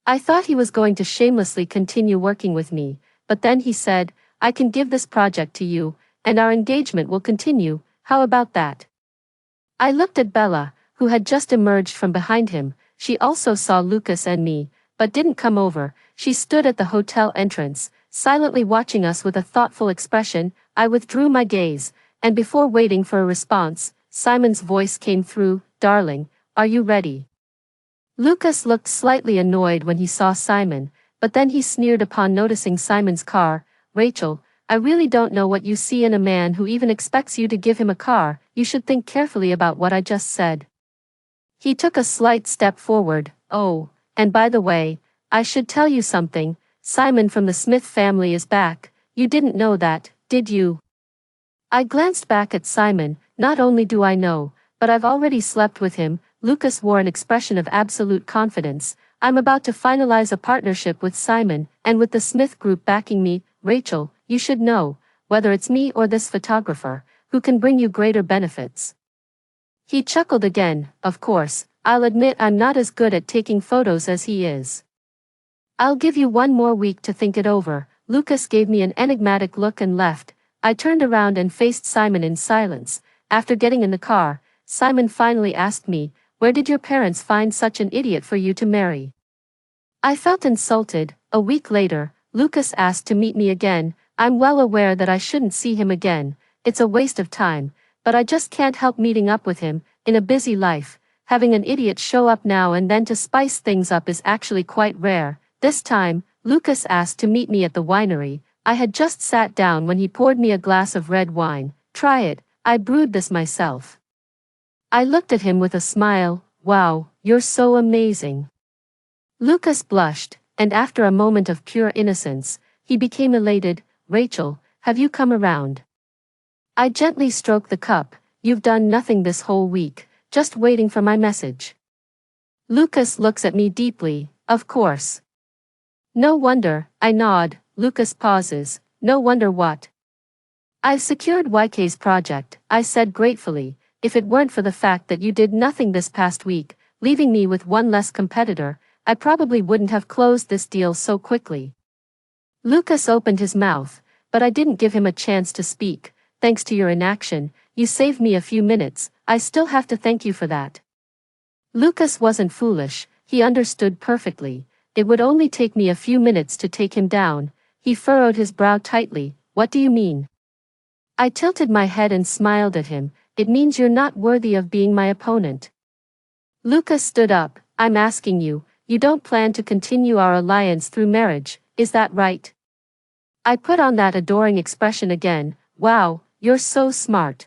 I thought he was going to shamelessly continue working with me, but then he said, "I can give this project to you, and our engagement will continue. How about that?" I looked at Bella, who had just emerged from behind him. She also saw Lucas and me, but didn't come over. She stood at the hotel entrance, silently watching us with a thoughtful expression. I withdrew my gaze, and before waiting for a response, Simon's voice came through. "Darling, are you ready?" Lucas looked slightly annoyed when he saw Simon, but then he sneered upon noticing Simon's car. "Rachel, I really don't know what you see in a man who even expects you to give him a car. You should think carefully about what I just said." He took a slight step forward. "Oh, and by the way, I should tell you something. Simon from the Smith family is back. You didn't know that, did you?" I glanced back at Simon. Not only do I know, but I've already slept with him. Lucas wore an expression of absolute confidence. "I'm about to finalize a partnership with Simon, and with the Smith Group backing me. Rachel, you should know, whether it's me or this photographer, who can bring you greater benefits." He chuckled again. "Of course, I'll admit I'm not as good at taking photos as he is." I'll give you one more week to think it over. Lucas gave me an enigmatic look and left. I turned around and faced Simon in silence. After getting in the car, Simon finally asked me, "Where did your parents find such an idiot for you to marry?" I felt insulted. A week later, Lucas asked to meet me again. I'm well aware that I shouldn't see him again. It's a waste of time, but I just can't help meeting up with him. In a busy life, having an idiot show up now and then to spice things up is actually quite rare. This time, Lucas asked to meet me at the winery. I had just sat down when he poured me a glass of red wine. "Try it, I brewed this myself." I looked at him with a smile. "Wow, you're so amazing." Lucas blushed, and after a moment of pure innocence, he became elated. "Rachel, have you come around?" I gently stroked the cup. "You've done nothing this whole week, just waiting for my message." Lucas looks at me deeply. "Of course." "No wonder," I nod. Lucas pauses. "No wonder what?" "I've secured YK's project," I said gratefully. "If it weren't for the fact that you did nothing this past week, leaving me with one less competitor, I probably wouldn't have closed this deal so quickly." Lucas opened his mouth, but I didn't give him a chance to speak. "Thanks to your inaction, you saved me a few minutes. I still have to thank you for that." Lucas wasn't foolish, he understood perfectly. It would only take me a few minutes to take him down. He furrowed his brow tightly. "What do you mean?" I tilted my head and smiled at him. "It means you're not worthy of being my opponent." Lucas stood up. "I'm asking you, you don't plan to continue our alliance through marriage, is that right?" I put on that adoring expression again. "Wow, you're so smart."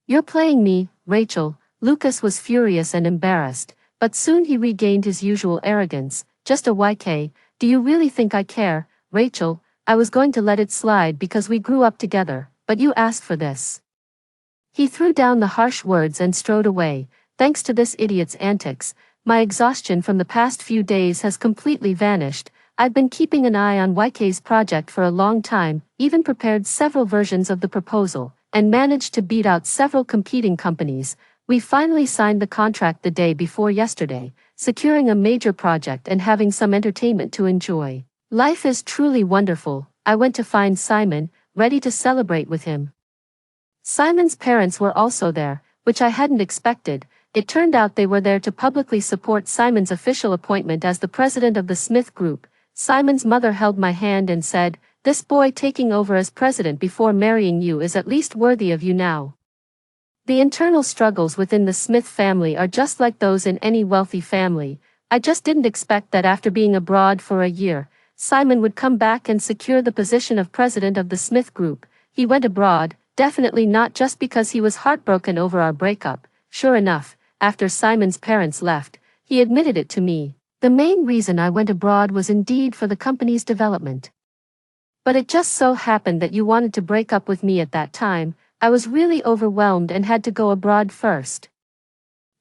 "You're playing me, Rachel." Lucas was furious and embarrassed, but soon he regained his usual arrogance. "Just a YK, do you really think I care?" "Rachel, I was going to let it slide because we grew up together, but you asked for this." He threw down the harsh words and strode away. Thanks to this idiot's antics, my exhaustion from the past few days has completely vanished. I've been keeping an eye on YK's project for a long time, even prepared several versions of the proposal, and managed to beat out several competing companies. We finally signed the contract the day before yesterday, securing a major project and having some entertainment to enjoy. Life is truly wonderful. I went to find Simon, ready to celebrate with him. Simon's parents were also there, which I hadn't expected. It turned out they were there to publicly support Simon's official appointment as the president of the Smith Group. Simon's mother held my hand and said, "This boy taking over as president before marrying you is at least worthy of you now." The internal struggles within the Smith family are just like those in any wealthy family. I just didn't expect that after being abroad for a year, Simon would come back and secure the position of president of the Smith Group. He went abroad, definitely not just because he was heartbroken over our breakup. Sure enough, after Simon's parents left, he admitted it to me. The main reason I went abroad was indeed for the company's development. "But it just so happened that you wanted to break up with me at that time. I was really overwhelmed and had to go abroad first."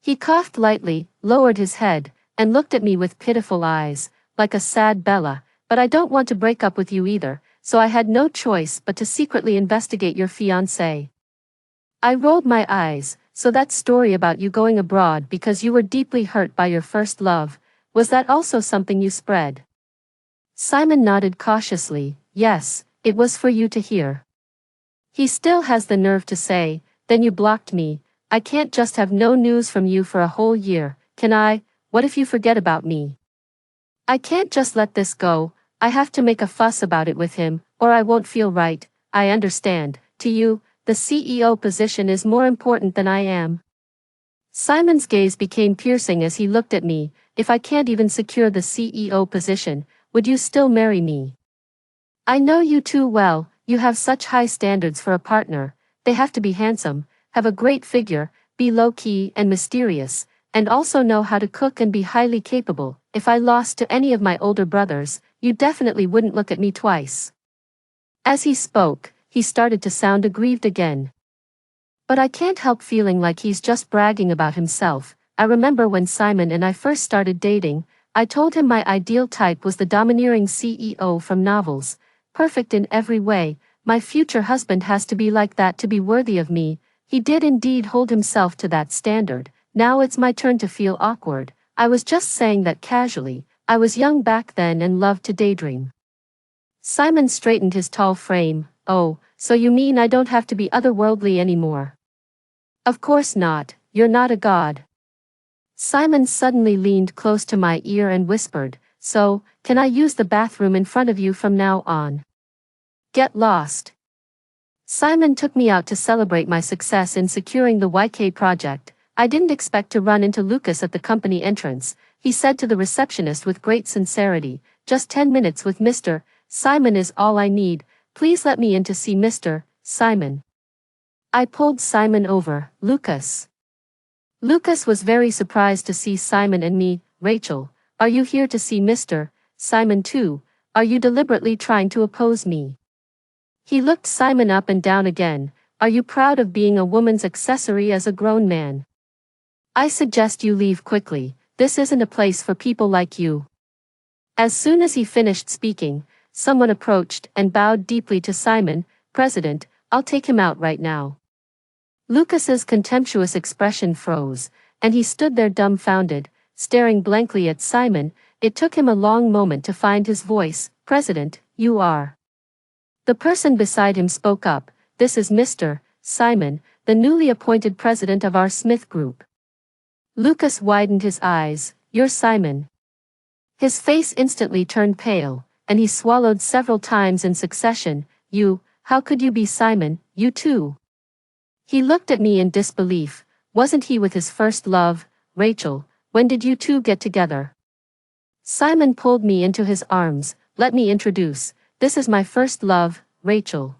He coughed lightly, lowered his head, and looked at me with pitiful eyes, like a sad Bella. "But I don't want to break up with you either, so I had no choice but to secretly investigate your fiancé." I rolled my eyes. "So that story about you going abroad because you were deeply hurt by your first love, was that also something you spread?" Simon nodded cautiously. "Yes, it was for you to hear." He still has the nerve to say, "Then you blocked me. I can't just have no news from you for a whole year, can I? What if you forget about me?" I can't just let this go. I have to make a fuss about it with him, or I won't feel right. I understand. To you, the CEO position is more important than I am. Simon's gaze became piercing as he looked at me. "If I can't even secure the CEO position, would you still marry me?" "I know you too well. You have such high standards for a partner. They have to be handsome, have a great figure, be low-key and mysterious, and also know how to cook and be highly capable. If I lost to any of my older brothers, you definitely wouldn't look at me twice." As he spoke, he started to sound aggrieved again. But I can't help feeling like he's just bragging about himself. I remember when Simon and I first started dating, I told him my ideal type was the domineering CEO from novels. Perfect in every way, my future husband has to be like that to be worthy of me. He did indeed hold himself to that standard. Now it's my turn to feel awkward. I was just saying that casually, I was young back then and loved to daydream. Simon straightened his tall frame. Oh, so you mean I don't have to be otherworldly anymore? Of course not, you're not a god. Simon suddenly leaned close to my ear and whispered, so, can I use the bathroom in front of you from now on? Get lost. Simon took me out to celebrate my success in securing the YK project. I didn't expect to run into Lucas at the company entrance. He said to the receptionist with great sincerity, just 10 minutes with Mr. Simon is all I need, please let me in to see Mr. Simon. I pulled Simon over. Lucas. Lucas was very surprised to see Simon and me. Rachel, are you here to see Mr. Simon too? Are you deliberately trying to oppose me? He looked Simon up and down again. Are you proud of being a woman's accessory as a grown man? I suggest you leave quickly. This isn't a place for people like you. As soon as he finished speaking, someone approached and bowed deeply to Simon. President, I'll take him out right now. Lucas's contemptuous expression froze, and he stood there dumbfounded, staring blankly at Simon. It took him a long moment to find his voice. President, you are. The person beside him spoke up. This is Mr. Simon, the newly appointed president of our Smith Group. Lucas widened his eyes. You're Simon. His face instantly turned pale, and he swallowed several times in succession. You, how could you be Simon, you too? He looked at me in disbelief. Wasn't he with his first love, Rachel? When did you two get together? Simon pulled me into his arms. Let me introduce. This is my first love, Rachel.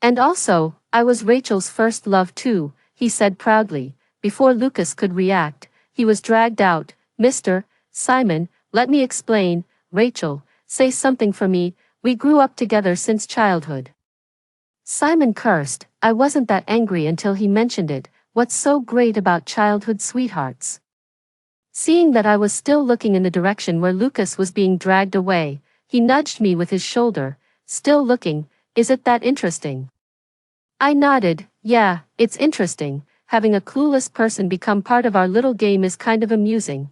And also, I was Rachel's first love too, he said proudly. Before Lucas could react, he was dragged out. Mr. Simon, let me explain. Rachel, say something for me. We grew up together since childhood. Simon cursed. I wasn't that angry until he mentioned it. What's so great about childhood sweethearts? Seeing that I was still looking in the direction where Lucas was being dragged away, he nudged me with his shoulder. Still looking, is it that interesting? I nodded. Yeah, it's interesting. Having a clueless person become part of our little game is kind of amusing.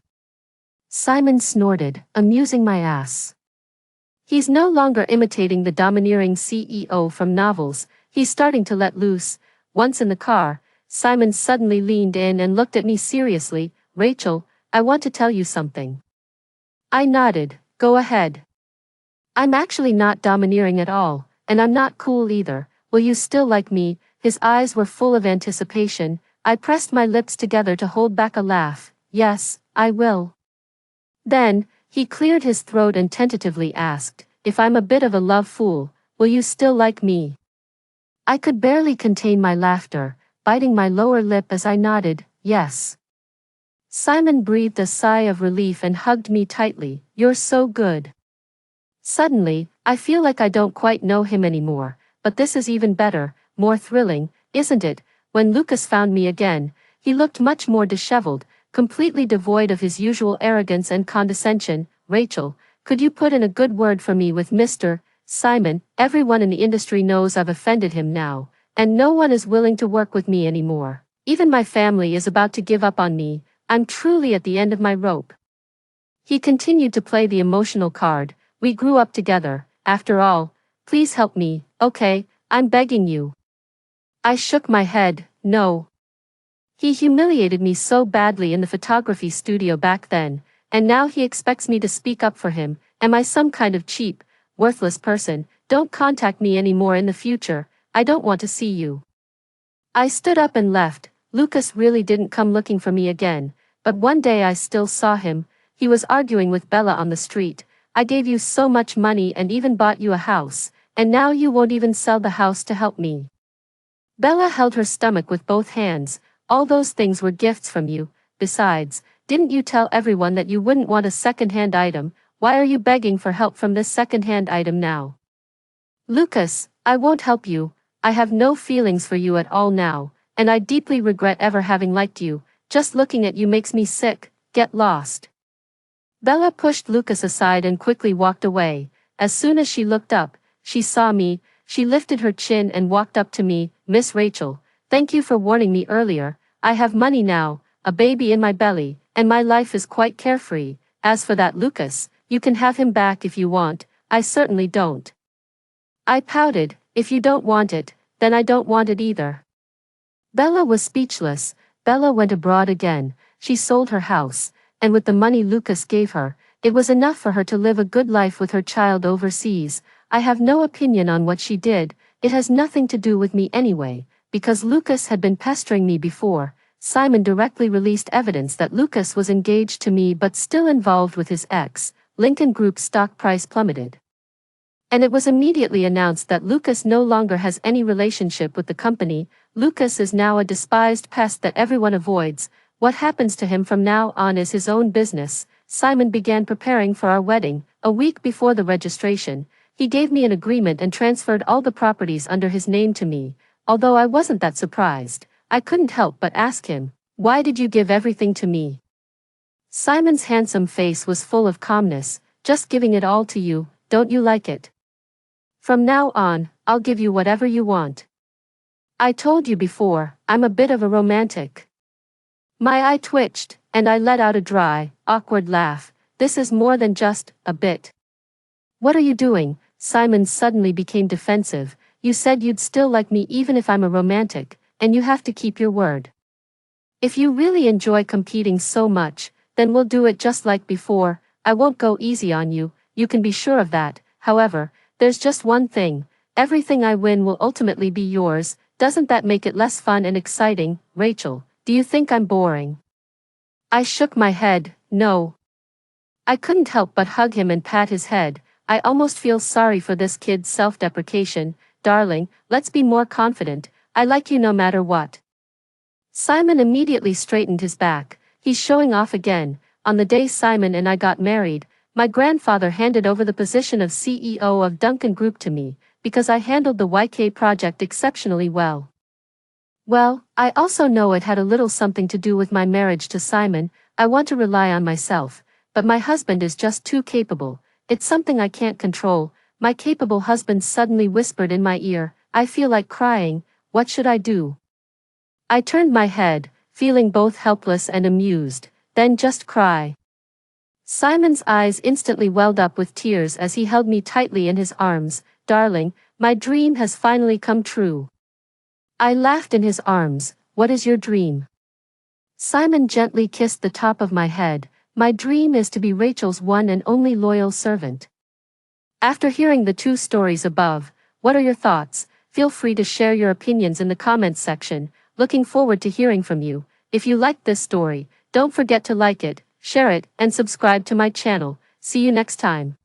Simon snorted. Amusing my ass. He's no longer imitating the domineering CEO from novels, he's starting to let loose. Once in the car, Simon suddenly leaned in and looked at me seriously. Rachel, I want to tell you something. I nodded. Go ahead. I'm actually not domineering at all, and I'm not cool either. Will you still like me? His eyes were full of anticipation. I pressed my lips together to hold back a laugh. Yes, I will. Then, he cleared his throat and tentatively asked, if I'm a bit of a love fool, will you still like me? I could barely contain my laughter, biting my lower lip as I nodded, yes. Simon breathed a sigh of relief and hugged me tightly. You're so good. Suddenly, I feel like I don't quite know him anymore, but this is even better, more thrilling, isn't it? When Lucas found me again, he looked much more disheveled, completely devoid of his usual arrogance and condescension. Rachel, could you put in a good word for me with Mr. Simon? Everyone in the industry knows I've offended him now, and no one is willing to work with me anymore. Even my family is about to give up on me. I'm truly at the end of my rope. He continued to play the emotional card. We grew up together. After all, please help me, okay? I'm begging you. I shook my head. No. He humiliated me so badly in the photography studio back then, and now he expects me to speak up for him. Am I some kind of cheap, worthless person? Don't contact me anymore in the future. I don't want to see you. I stood up and left. Lucas really didn't come looking for me again, but one day I still saw him. He was arguing with Bella on the street. I gave you so much money and even bought you a house, and now you won't even sell the house to help me. Bella held her stomach with both hands. All those things were gifts from you. Besides, didn't you tell everyone that you wouldn't want a second-hand item? Why are you begging for help from this second-hand item now? Lucas, I won't help you. I have no feelings for you at all now, and I deeply regret ever having liked you. Just looking at you makes me sick. Get lost. Bella pushed Lucas aside and quickly walked away. As soon as she looked up, she saw me. She lifted her chin and walked up to me. Miss Rachel, thank you for warning me earlier. I have money now, a baby in my belly, and my life is quite carefree. As for that Lucas, you can have him back if you want, I certainly don't. I pouted, if you don't want it, then I don't want it either. Bella was speechless. Bella went abroad again, she sold her house, and with the money Lucas gave her, it was enough for her to live a good life with her child overseas. I have no opinion on what she did, it has nothing to do with me anyway, because Lucas had been pestering me before. Simon directly released evidence that Lucas was engaged to me but still involved with his ex. Lincoln Group's stock price plummeted. And it was immediately announced that Lucas no longer has any relationship with the company. Lucas is now a despised pest that everyone avoids. What happens to him from now on is his own business. Simon began preparing for our wedding. A week before the registration, he gave me an agreement and transferred all the properties under his name to me. Although I wasn't that surprised, I couldn't help but ask him, "Why did you give everything to me?" Simon's handsome face was full of calmness. "Just giving it all to you, don't you like it? From now on, I'll give you whatever you want. I told you before, I'm a bit of a romantic." My eye twitched, and I let out a dry, awkward laugh. "This is more than just a bit." "What are you doing?" Simon suddenly became defensive. "You said you'd still like me even if I'm a romantic, and you have to keep your word. If you really enjoy competing so much, then we'll do it just like before. I won't go easy on you, you can be sure of that. However, there's just one thing, everything I win will ultimately be yours. Doesn't that make it less fun and exciting, Rachel? Do you think I'm boring?" I shook my head. No. I couldn't help but hug him and pat his head. I almost feel sorry for this kid's self-deprecation. "Darling, let's be more confident. I like you no matter what." Simon immediately straightened his back. "He's showing off again." On the day Simon and I got married, my grandfather handed over the position of CEO of Duncan Group to me, because I handled the YK project exceptionally well. Well, I also know it had a little something to do with my marriage to Simon. I want to rely on myself, but my husband is just too capable. It's something I can't control. My capable husband suddenly whispered in my ear, "I feel like crying, what should I do?" I turned my head, feeling both helpless and amused. "Then just cry." Simon's eyes instantly welled up with tears as he held me tightly in his arms. "Darling, my dream has finally come true." I laughed in his arms. "What is your dream?" Simon gently kissed the top of my head. "My dream is to be Rachel's one and only loyal servant." After hearing the two stories above, what are your thoughts? Feel free to share your opinions in the comments section. Looking forward to hearing from you. If you liked this story, don't forget to like it, share it, and subscribe to my channel. See you next time.